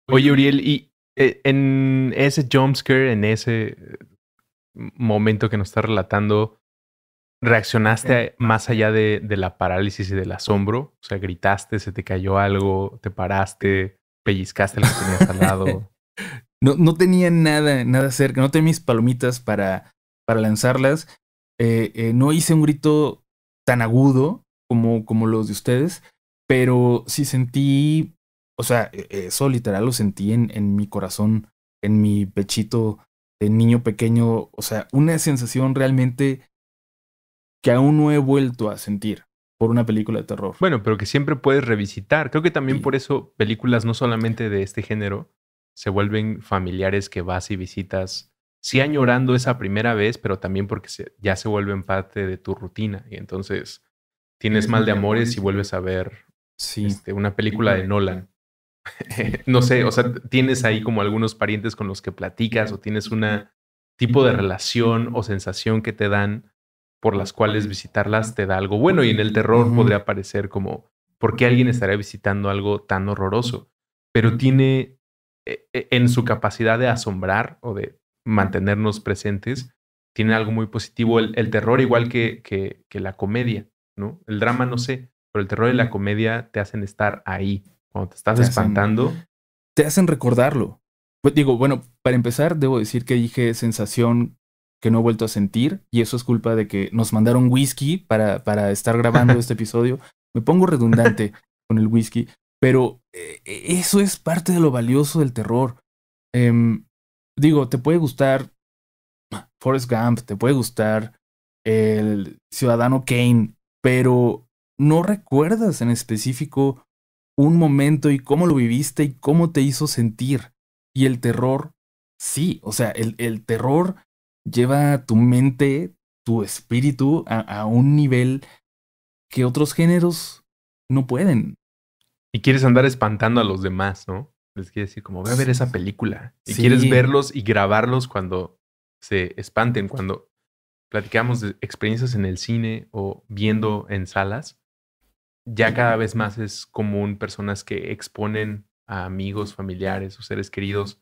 Oye, Uriel, y en ese jumpscare, en ese momento que nos está relatando, ¿reaccionaste más allá de la parálisis y del asombro? O sea, gritaste, se te cayó algo, te paraste, pellizcaste lo que tenías al lado. No tenía nada cerca, no tenía mis palomitas para lanzarlas. No hice un grito tan agudo como los de ustedes, pero sí sentí, o sea, eso literal lo sentí en mi corazón, en mi pechito de niño pequeño. O sea, una sensación realmente que aún no he vuelto a sentir por una película de terror. Bueno, pero que siempre puedes revisitar. Creo que también Sí. por eso películas no solamente de este género se vuelven familiares que vas y visitas, sí añorando esa primera vez, pero también porque ya se vuelven parte de tu rutina. Y entonces tienes mal de amores y vuelves a ver Sí. una película de Nolan. No sé, o sea, tienes ahí como algunos parientes con los que platicas o tienes una tipo de relación o sensación que te dan por las cuales visitarlas te da algo bueno. Y en el terror podría parecer como, ¿por qué alguien estaría visitando algo tan horroroso? Pero tiene en su capacidad de asombrar o de mantenernos presentes, tiene algo muy positivo. El terror, igual que la comedia, ¿no? El drama no sé, pero el terror y la comedia te hacen estar ahí. Cuando te estás espantando. Te hacen recordarlo. Pues digo, bueno, para empezar, debo decir que dije sensación que no he vuelto a sentir, y eso es culpa de que nos mandaron whisky para estar grabando este episodio. Me pongo redundante con el whisky, pero eso es parte de lo valioso del terror. Digo, te puede gustar Forrest Gump, te puede gustar el Ciudadano Kane, pero no recuerdas en específico un momento y cómo lo viviste y cómo te hizo sentir. Y el terror, sí, o sea, el terror lleva tu mente, tu espíritu a un nivel que otros géneros no pueden. Y quieres andar espantando a los demás, ¿no? les quiere decir como, ve a ver esa película. Y Sí. quieres verlos y grabarlos cuando se espanten, cuando platicamos de experiencias en el cine o viendo en salas. Ya cada vez más es común personas que exponen a amigos, familiares o seres queridos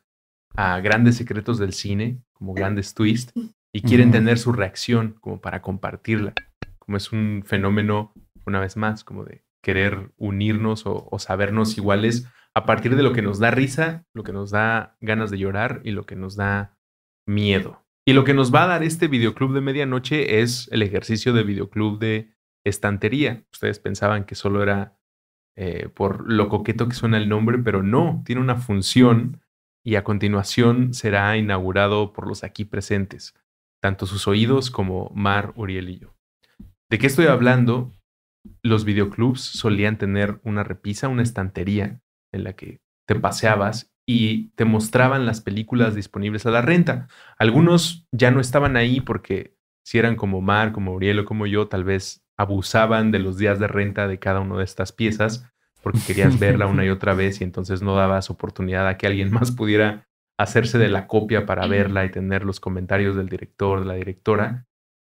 a grandes secretos del cine, como grandes twists, y quieren tener su reacción como para compartirla. Como es un fenómeno, una vez más, como de querer unirnos o sabernos iguales a partir de lo que nos da risa, lo que nos da ganas de llorar y lo que nos da miedo. Y lo que nos va a dar este videoclub de medianoche es el ejercicio de videoclub de estantería. Ustedes pensaban que solo era por lo coqueto que suena el nombre, pero no, tiene una función y a continuación será inaugurado por los aquí presentes, tanto sus oídos como Mar, Uriel y yo. ¿De qué estoy hablando? Los videoclubs solían tener una repisa, una estantería en la que te paseabas y te mostraban las películas disponibles a la renta. Algunos ya no estaban ahí porque si eran como Mar, como Uriel o como yo, tal vez abusaban de los días de renta de cada una de estas piezas porque querías verla una y otra vez y entonces no dabas oportunidad a que alguien más pudiera hacerse de la copia para verla y tener los comentarios del director, de la directora.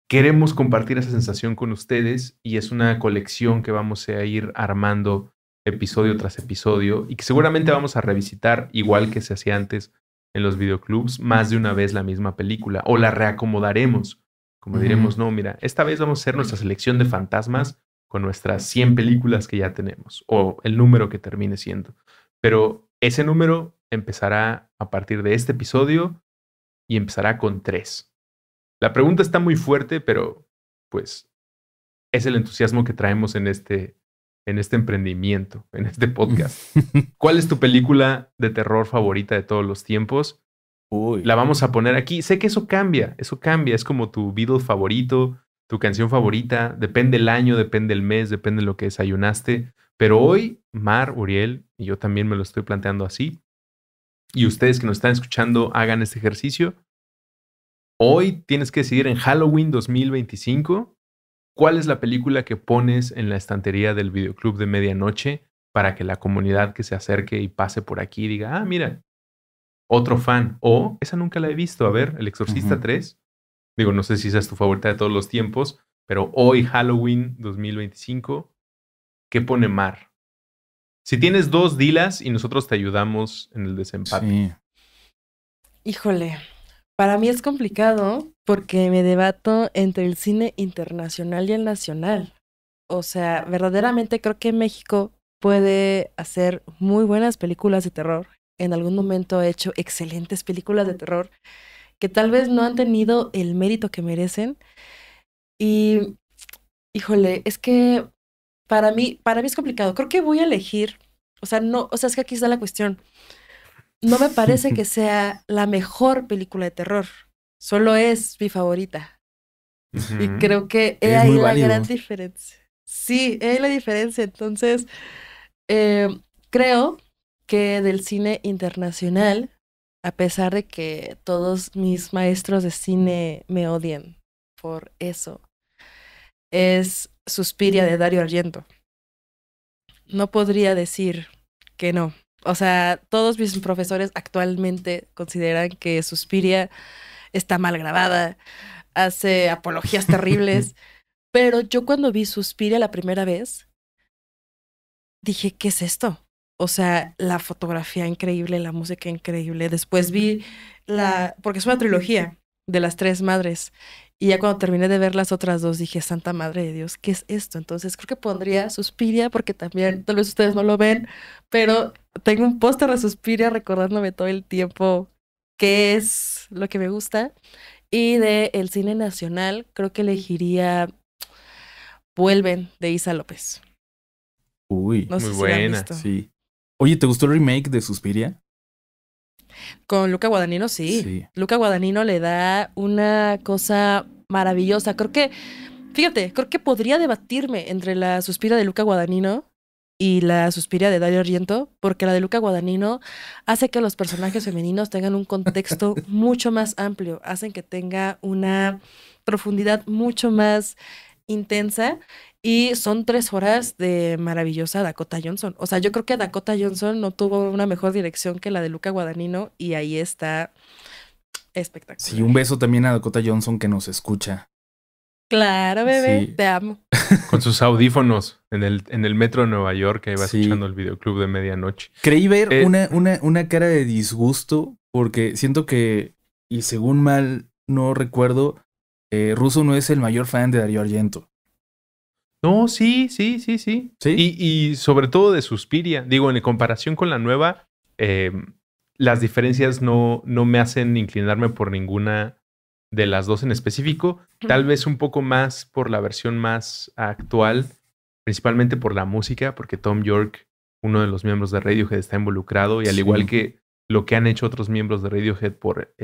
Queremos compartir esa sensación con ustedes y es una colección que vamos a ir armando episodio tras episodio y que seguramente vamos a revisitar igual que se hacía antes en los videoclubs más de una vez la misma película o la reacomodaremos. Como diremos, no, mira, esta vez vamos a hacer nuestra selección de fantasmas con nuestras 100 películas que ya tenemos o el número que termine siendo. Pero ese número empezará a partir de este episodio y empezará con 3. La pregunta está muy fuerte, pero pues es el entusiasmo que traemos en este emprendimiento, en este podcast. ¿Cuál es tu película de terror favorita de todos los tiempos? Uy. La vamos a poner aquí. Sé que eso cambia. Es como tu Beatles favorito, tu canción favorita. Depende el año, depende el mes, depende de lo que desayunaste. Pero hoy, Mar, Uriel, y yo también me lo estoy planteando así, y ustedes que nos están escuchando hagan este ejercicio. Hoy tienes que decidir en Halloween 2025 cuál es la película que pones en la estantería del videoclub de medianoche para que la comunidad que se acerque y pase por aquí diga, ah, mira, otro fan. O, esa nunca la he visto. A ver, El Exorcista 3. Digo, no sé si esa es tu favorita de todos los tiempos, pero hoy, Halloween 2025, ¿qué pone Mar? Si tienes 2, dilas y nosotros te ayudamos en el desempate. Sí. Híjole, para mí es complicado porque me debato entre el cine internacional y el nacional. O sea, verdaderamente creo que México puede hacer muy buenas películas de terror. En algún momento ha hecho excelentes películas de terror que tal vez no han tenido el mérito que merecen. Y, híjole, es que para mí es complicado. Creo que voy a elegir, es que aquí está la cuestión. No me parece que sea la mejor película de terror. Solo es mi favorita. Y creo que Es ahí muy la válido. gran diferencia. Sí, es la diferencia. Entonces, creo que del cine internacional, a pesar de que todos mis maestros de cine me odian por eso, es Suspiria de Dario Argento. No podría decir que no. O sea, todos mis profesores actualmente consideran que Suspiria está mal grabada, hace apologías terribles, pero yo cuando vi Suspiria la primera vez, dije, ¿qué es esto? O sea, la fotografía increíble, la música increíble. Después vi porque es una trilogía de las 3 madres. Y ya cuando terminé de ver las otras 2, dije, Santa Madre de Dios, ¿qué es esto? Entonces creo que pondría Suspiria, porque también, tal vez ustedes no lo ven, pero tengo un póster de Suspiria recordándome todo el tiempo qué es lo que me gusta. Y de el cine nacional, creo que elegiría Vuelven, de Isa López. Uy. No sé Muy si la han buena, visto. Sí. Oye, ¿te gustó el remake de Suspiria? Con Luca Guadagnino, sí. Luca Guadagnino le da una cosa maravillosa. Creo que podría debatirme entre la Suspiria de Luca Guadagnino y la Suspiria de Dario Argento, porque la de Luca Guadagnino hace que los personajes femeninos tengan un contexto mucho más amplio, hacen que tenga una profundidad mucho más intensa. Y son 3 horas de maravillosa Dakota Johnson. O sea, yo creo que Dakota Johnson no tuvo una mejor dirección que la de Luca Guadagnino y ahí está espectacular. Sí, un beso también a Dakota Johnson que nos escucha. Claro, bebé, Sí. te amo. Con sus audífonos en el metro de Nueva York, que iba Sí. escuchando el videoclub de medianoche. Creí ver Eh, una cara de disgusto porque siento que, y según mal no recuerdo, Russo no es el mayor fan de Dario Argento. No, sí. ¿Sí? Y sobre todo de Suspiria. Digo, en comparación con la nueva, las diferencias no me hacen inclinarme por ninguna de las dos en específico. Tal vez un poco más por la versión más actual, principalmente por la música, porque Tom York, uno de los miembros de Radiohead, está involucrado y al Sí. igual que lo que han hecho otros miembros de Radiohead por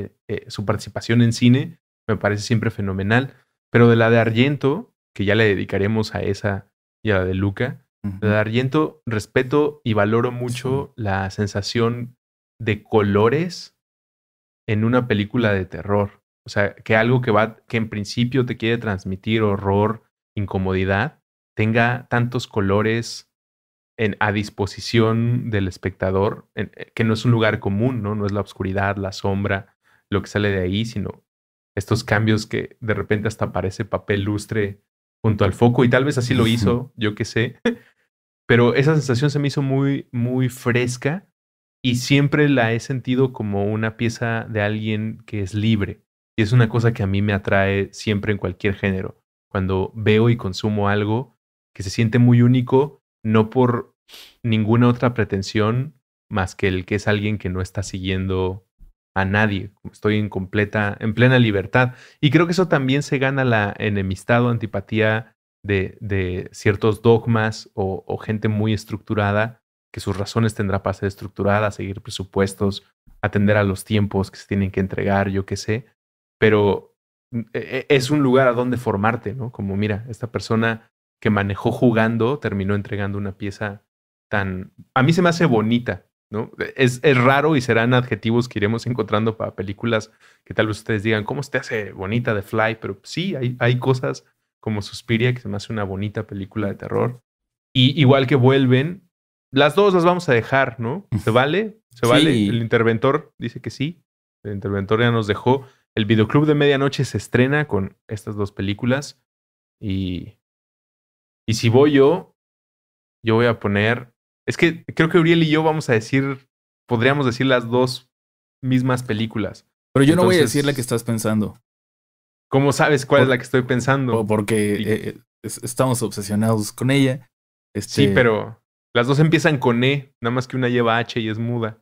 su participación en cine, me parece siempre fenomenal. Pero de la de Argento, que ya le dedicaremos a esa y a la de Luca, Ujú. de Argento respeto y valoro mucho la sensación de colores en una película de terror. O sea, que algo que en principio te quiere transmitir horror, incomodidad, tenga tantos colores a disposición del espectador, que no es un lugar común, ¿no? No es la oscuridad, la sombra, lo que sale de ahí, sino estos cambios que de repente hasta parece papel lustre junto al foco, y tal vez así lo hizo, yo qué sé. Pero esa sensación se me hizo muy, muy fresca y siempre la he sentido como una pieza de alguien que es libre. Y es una cosa que a mí me atrae siempre en cualquier género. Cuando veo y consumo algo que se siente muy único, no por ninguna otra pretensión más que el que es alguien que no está siguiendo a nadie. Estoy en plena libertad. Y creo que eso también se gana la enemistad o antipatía de ciertos dogmas o gente muy estructurada, que sus razones tendrá para ser estructurada, seguir presupuestos, atender a los tiempos que se tienen que entregar, yo qué sé. Pero es un lugar a donde formarte, ¿no? Como mira, esta persona que manejó jugando terminó entregando una pieza tan... A mí se me hace bonita, ¿no? Es raro y serán adjetivos que iremos encontrando para películas que tal vez ustedes digan, ¿cómo se te hace bonita The Fly? Pero sí, hay cosas como Suspiria, que se me hace una bonita película de terror. Y igual que Vuelven, las dos las vamos a dejar, ¿no? ¿Se vale? ¿Se Sí. vale? El interventor dice que sí. El interventor ya nos dejó. El videoclub de medianoche se estrena con estas dos películas. Y si voy yo voy a poner... Es que creo que Uriel y yo vamos a decir... Podríamos decir las dos mismas películas. Pero yo no voy a Entonces, decir la que estás pensando. ¿cómo sabes cuál es la que estoy pensando? Porque estamos obsesionados con ella. Sí, pero las dos empiezan con E, nada más que una lleva H y es muda.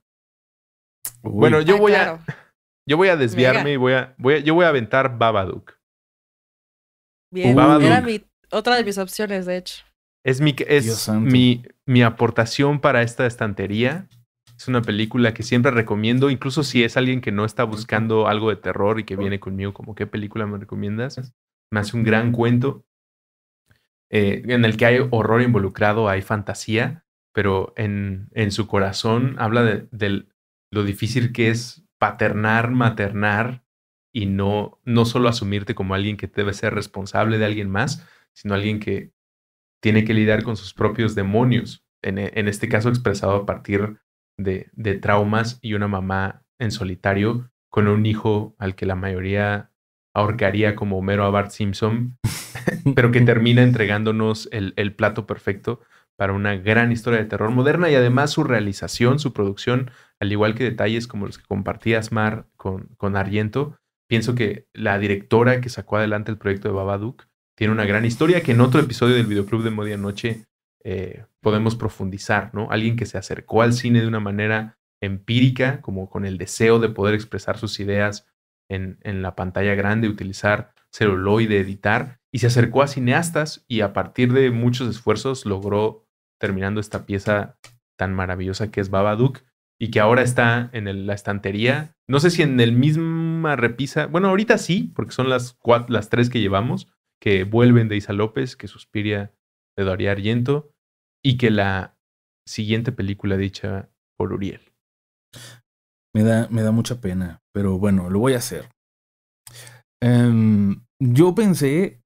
Uy. Bueno, yo voy claro. a desviarme Venga. y yo voy a aventar Babadook. Bien, Babadook. era otra de mis opciones, de hecho. Es Dios santo. mi aportación para esta estantería. Es una película que siempre recomiendo, incluso si es alguien que no está buscando algo de terror y que viene conmigo, como ¿qué película me recomiendas? Me hace un gran cuento en el que hay horror involucrado, hay fantasía, pero en su corazón habla de lo difícil que es paternar, maternar y no solo asumirte como alguien que debe ser responsable de alguien más, sino alguien que tiene que lidiar con sus propios demonios, en este caso expresado a partir de traumas y una mamá en solitario con un hijo al que la mayoría ahorcaría como Homero a Bart Simpson, pero que termina entregándonos el plato perfecto para una gran historia de terror moderna y además su realización, su producción, al igual que detalles como los que compartías, Mar, con Argento. Pienso que la directora que sacó adelante el proyecto de Babadook tiene una gran historia que en otro episodio del Videoclub de Medianoche podemos profundizar, ¿no? Alguien que se acercó al cine de una manera empírica, como con el deseo de poder expresar sus ideas en la pantalla grande, utilizar celuloide, editar, y se acercó a cineastas y a partir de muchos esfuerzos logró terminando esta pieza tan maravillosa que es Babadook y que ahora está en la estantería. No sé si en el misma repisa, bueno, ahorita sí, porque son las 3 que llevamos, que Vuelven de Isa López, que Suspiria de Dario Argento y que la siguiente película dicha por Uriel. Me da mucha pena, pero bueno, lo voy a hacer. Yo pensé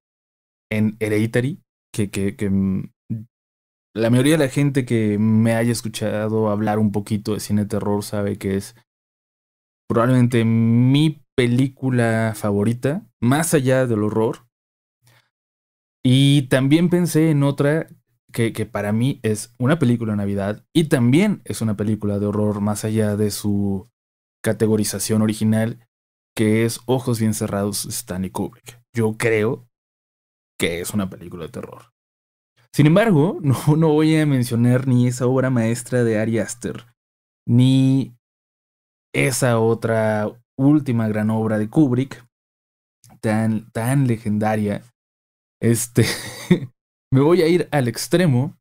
en Hereditary, que la mayoría de la gente que me haya escuchado hablar un poquito de cine de terror sabe que es probablemente mi película favorita, más allá del horror. Y también pensé en otra que para mí es una película de Navidad y también es una película de horror más allá de su categorización original, que es Ojos bien cerrados, Stanley Kubrick. Yo creo que es una película de terror. Sin embargo, no voy a mencionar ni esa obra maestra de Ari Aster, ni esa otra última gran obra de Kubrick, tan legendaria. Me voy a ir al extremo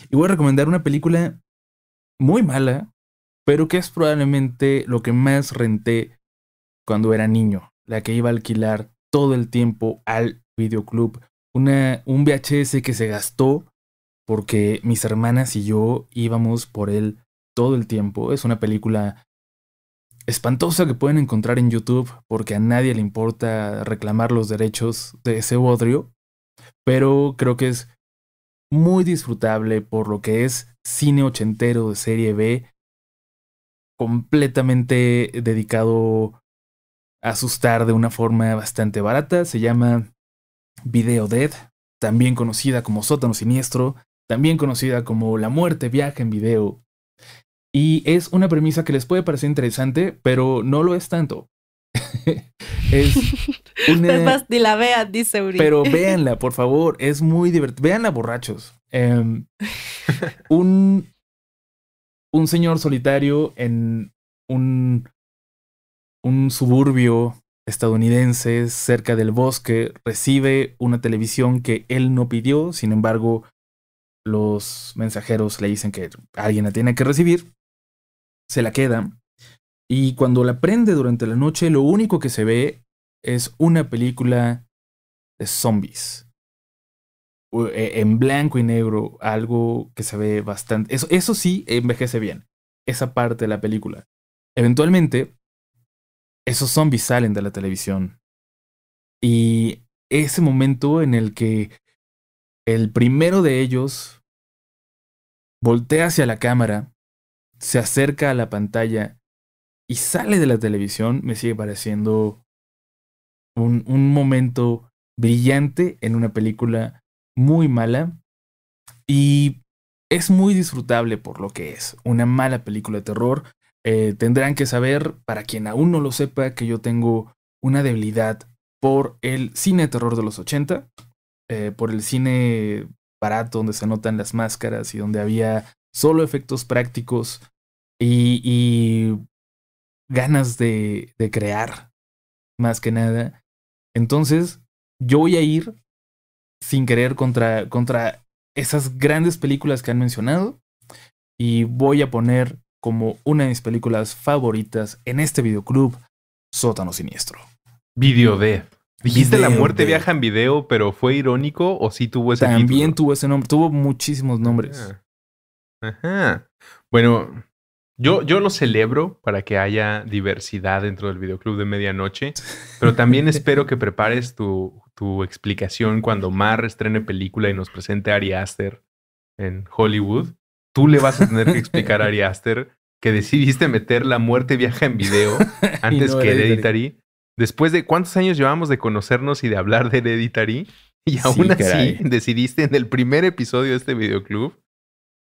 y voy a recomendar una película muy mala, pero que es probablemente lo que más renté cuando era niño, la que iba a alquilar todo el tiempo al videoclub. Un VHS que se gastó porque mis hermanas y yo íbamos por él todo el tiempo. Es una película espantosa que pueden encontrar en YouTube porque a nadie le importa reclamar los derechos de ese bodrio, pero creo que es muy disfrutable por lo que es cine ochentero de serie B, completamente dedicado a asustar de una forma bastante barata. Se llama Video Dead, también conocida como Sótano Siniestro, también conocida como La muerte viaja en video. Y es una premisa que les puede parecer interesante, pero no lo es tanto. Es una... Es más, ni la vean, dice Uri. Pero véanla, por favor, es muy divertida. Véanla, borrachos. Un señor solitario en un suburbio estadounidense cerca del bosque recibe una televisión que él no pidió. Sin embargo, los mensajeros le dicen que alguien la tiene que recibir. Se la queda. Y cuando la prende durante la noche, lo único que se ve es una película de zombies. En blanco y negro, algo que se ve bastante... Eso sí envejece bien. Esa parte de la película. Eventualmente, esos zombies salen de la televisión. Y ese momento en el que el primero de ellos voltea hacia la cámara, se acerca a la pantalla y sale de la televisión, me sigue pareciendo un momento brillante en una película muy mala. Y es muy disfrutable por lo que es una mala película de terror. Tendrán que saber, para quien aún no lo sepa, que yo tengo una debilidad por el cine de terror de los 80, por el cine barato donde se notan las máscaras y donde había solo efectos prácticos y ganas de crear, más que nada. Entonces, yo voy a ir sin querer contra esas grandes películas que han mencionado y voy a poner como una de mis películas favoritas en este videoclub, Sótano Siniestro. Video Dead. Dijiste Video La muerte Dead. viaja en video, pero ¿fue irónico o sí tuvo ese También título? tuvo ese nombre, tuvo muchísimos nombres. Ajá. Bueno, yo lo celebro para que haya diversidad dentro del videoclub de medianoche, pero también espero que prepares tu explicación cuando Mar estrene película y nos presente a Ari Aster en Hollywood. Tú le vas a tener que explicar a Ari Aster que decidiste meter La muerte viaja en video antes no que Hereditary. Hereditary. Después de cuántos años llevamos de conocernos y de hablar de Hereditary, y aún así caray. decidiste en el primer episodio de este videoclub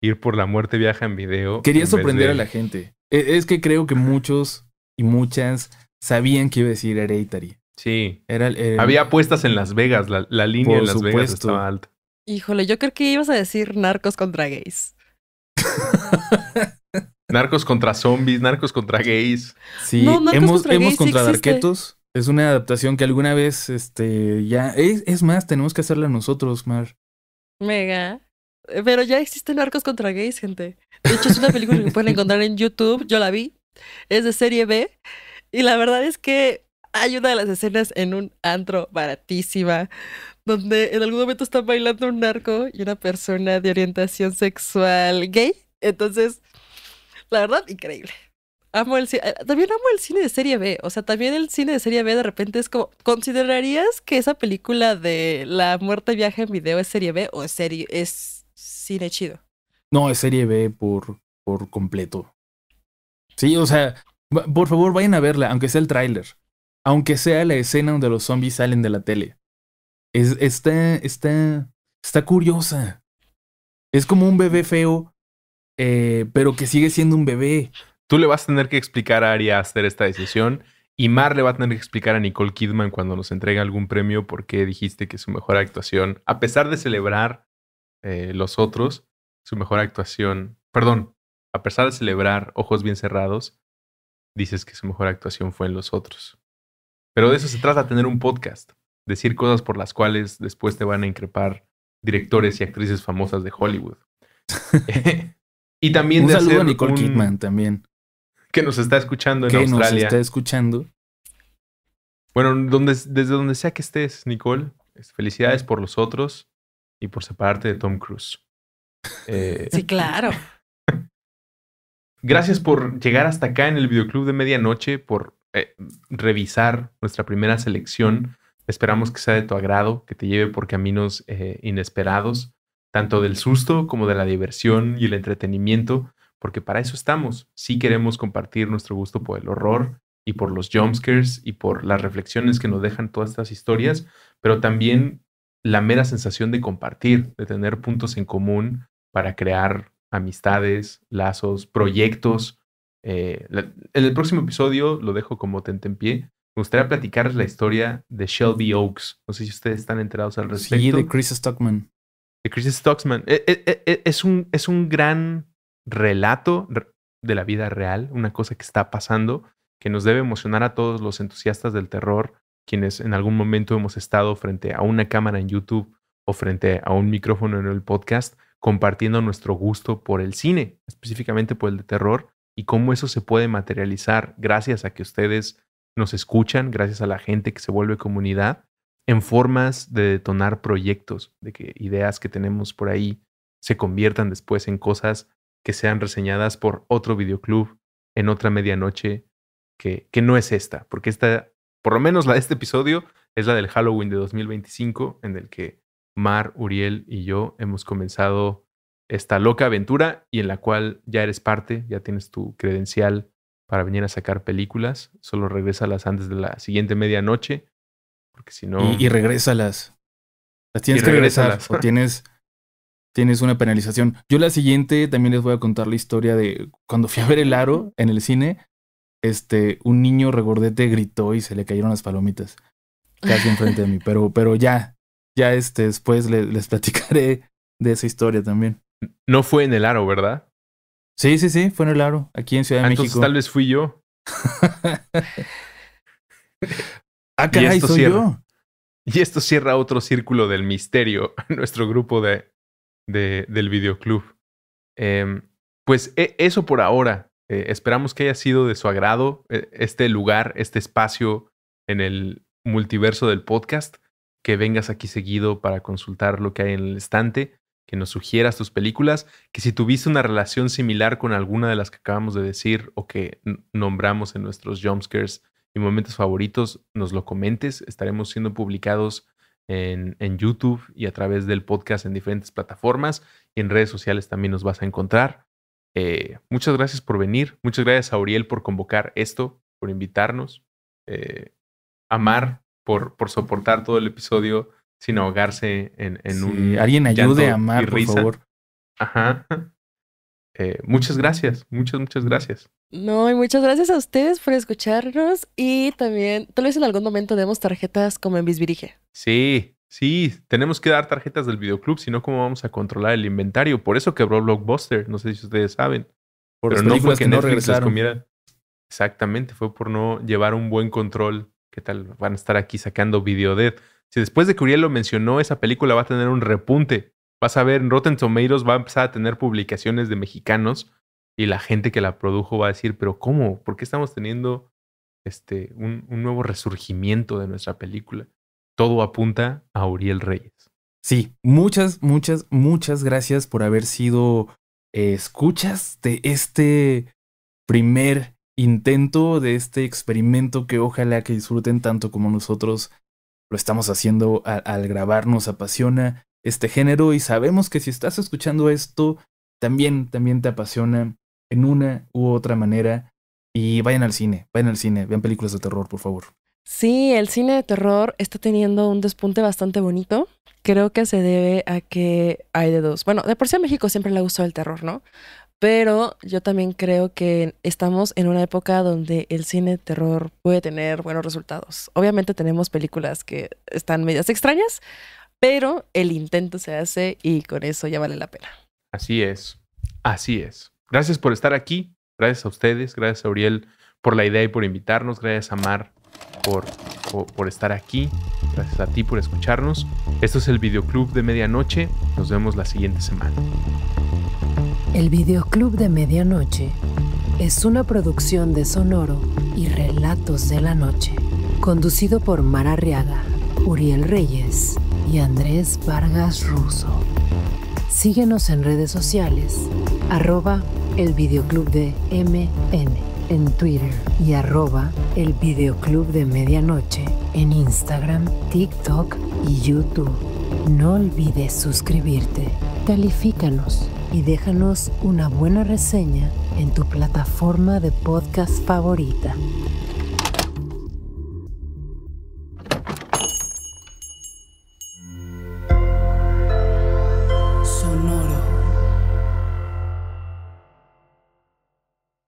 ir por La muerte viaja en video. Quería en vez sorprender de- a la gente. Es que creo que muchos y muchas sabían que iba a decir Hereditary. Sí. Era Había apuestas en Las Vegas. La línea Por en Las Vegas supuesto. estaba alta. Híjole, yo creo que ibas a decir narcos contra gays. Narcos contra zombies, narcos contra gays. Sí, No, Narcos hemos contra Gays sí contra existe. Darketos. Es una adaptación que alguna vez ya... Es más, tenemos que hacerla nosotros, Mar. Mega. Pero ya existe narcos contra gays, gente. De hecho, es una película que pueden encontrar en YouTube. Yo la vi. Es de serie B. Y la verdad es que hay una de las escenas en un antro baratísima, donde en algún momento están bailando un narco y una persona de orientación sexual gay. Entonces, la verdad, increíble. Amo el cine. También amo el cine de serie B. O sea, también el cine de serie B de repente es como, ¿considerarías que esa película de La muerte viaja en video es serie B o es cine chido? No, es serie B por completo. Sí, o sea, por favor vayan a verla, aunque sea el tráiler. Aunque sea la escena donde los zombies salen de la tele. Está curiosa. Es como un bebé feo, pero que sigue siendo un bebé. Tú le vas a tener que explicar a Ari Aster esta decisión y Mar le va a tener que explicar a Nicole Kidman cuando nos entregue algún premio por qué dijiste que su mejor actuación, a pesar de celebrar Los Otros, su mejor actuación, perdón, a pesar de celebrar Ojos Bien Cerrados, dices que su mejor actuación fue en Los Otros. Pero de eso se trata, tener un podcast, decir cosas por las cuales después te van a increpar directores y actrices famosas de Hollywood. Y también un de saludo hacer a Nicole Kidman también. Que nos está escuchando en que Australia. Nos está escuchando. Bueno, desde donde sea que estés, Nicole, felicidades por Los Otros y por separarte de Tom Cruise. Sí, claro. Gracias por llegar hasta acá en el Videoclub de Medianoche, por revisar nuestra primera selección. Esperamos que sea de tu agrado, que te lleve por caminos inesperados, tanto del susto como de la diversión y el entretenimiento, porque para eso estamos. Sí queremos compartir nuestro gusto por el horror y por los jumpscares y por las reflexiones que nos dejan todas estas historias, pero también la mera sensación de compartir, de tener puntos en común para crear amistades, lazos, proyectos. En el próximo episodio, lo dejo como tentempié, me gustaría platicarles la historia de Shelby Oaks. No sé si ustedes están enterados al respecto. Sí, de Chris Stockman. De Chris Stockman. Es un gran relato de la vida real, una cosa que está pasando, que nos debe emocionar a todos los entusiastas del terror, quienes en algún momento hemos estado frente a una cámara en YouTube o frente a un micrófono en el podcast, compartiendo nuestro gusto por el cine, específicamente por el de terror, y cómo eso se puede materializar gracias a que ustedes nos escuchan, gracias a la gente que se vuelve comunidad, en formas de detonar proyectos, de que ideas que tenemos por ahí se conviertan después en cosas que sean reseñadas por otro videoclub en otra medianoche que no es esta, porque esta, por lo menos la de este episodio, es la del Halloween de 2025, en el que Mar, Uriel y yo hemos comenzado esta loca aventura y en la cual ya eres parte, ya tienes tu credencial para venir a sacar películas. Solo regrésalas antes de la siguiente medianoche, porque si no... Y regrésalas. Las tienes que regresar o tienes una penalización. Yo la siguiente también les voy a contar la historia de cuando fui a ver El Aro en el cine. Un niño regordete gritó y se le cayeron las palomitas casi enfrente de mí. Pero ya después les platicaré de esa historia también. No fue en El Aro, ¿verdad? Sí, fue en El Aro, aquí en Ciudad de México. Entonces tal vez fui yo. Caray, soy yo. Y esto cierra otro círculo del misterio en nuestro grupo del videoclub. Pues eso por ahora. Esperamos que haya sido de su agrado este lugar, este espacio en el multiverso del podcast. Que vengas aquí seguido para consultar lo que hay en el estante, que nos sugieras tus películas, que si tuviste una relación similar con alguna de las que acabamos de decir o que nombramos en nuestros jumpscares y momentos favoritos, nos lo comentes. Estaremos siendo publicados en YouTube y a través del podcast en diferentes plataformas y en redes sociales también nos vas a encontrar. Muchas gracias por venir. Muchas gracias a Uriel por convocar esto, por invitarnos. A Mar por soportar todo el episodio sin ahogarse en un alguien ayude a Mar, por favor. Ajá. Muchas gracias. Muchas gracias. No, y muchas gracias a ustedes por escucharnos y también, tal vez en algún momento demos tarjetas como en Bisbirige. Sí, tenemos que dar tarjetas del videoclub, si no, ¿cómo vamos a controlar el inventario? Por eso quebró Blockbuster, no sé si ustedes saben. Pero no fue que Netflix les comiera. Exactamente, fue por no llevar un buen control. ¿Qué tal? Van a estar aquí sacando Videodead. Si después de que Uriel lo mencionó, esa película va a tener un repunte. Vas a ver, en Rotten Tomatoes va a empezar a tener publicaciones de mexicanos y la gente que la produjo va a decir, ¿pero cómo? ¿Por qué estamos teniendo un nuevo resurgimiento de nuestra película? Todo apunta a Uriel Reyes. Sí, muchas gracias por haber sido escuchas de este primer intento, de este experimento que ojalá que disfruten tanto como nosotros lo estamos haciendo al grabar. Nos apasiona este género y sabemos que si estás escuchando esto, también te apasiona en una u otra manera. Y vayan al cine, vean películas de terror, por favor. Sí, el cine de terror está teniendo un despunte bastante bonito. Creo que se debe a que hay de dos. Bueno, de por sí a México siempre le ha gustado el terror, ¿no? Pero yo también creo que estamos en una época donde el cine de terror puede tener buenos resultados. Obviamente tenemos películas que están medias extrañas, pero el intento se hace y con eso ya vale la pena. Así es. Gracias por estar aquí. Gracias a ustedes. Gracias a Uriel por la idea y por invitarnos. Gracias a Mar por estar aquí. Gracias a ti por escucharnos. Esto es el Videoclub de Medianoche. Nos vemos la siguiente semana. El Videoclub de Medianoche es una producción de Sonoro y Relatos de la Noche, conducido por Mar Arriaga, Uriel Reyes y Andrés Vargas Russo. Síguenos en redes sociales, @el Videoclub de MN en Twitter y @el Videoclub de Medianoche en Instagram, TikTok y YouTube. No olvides suscribirte, califícanos y déjanos una buena reseña en tu plataforma de podcast favorita.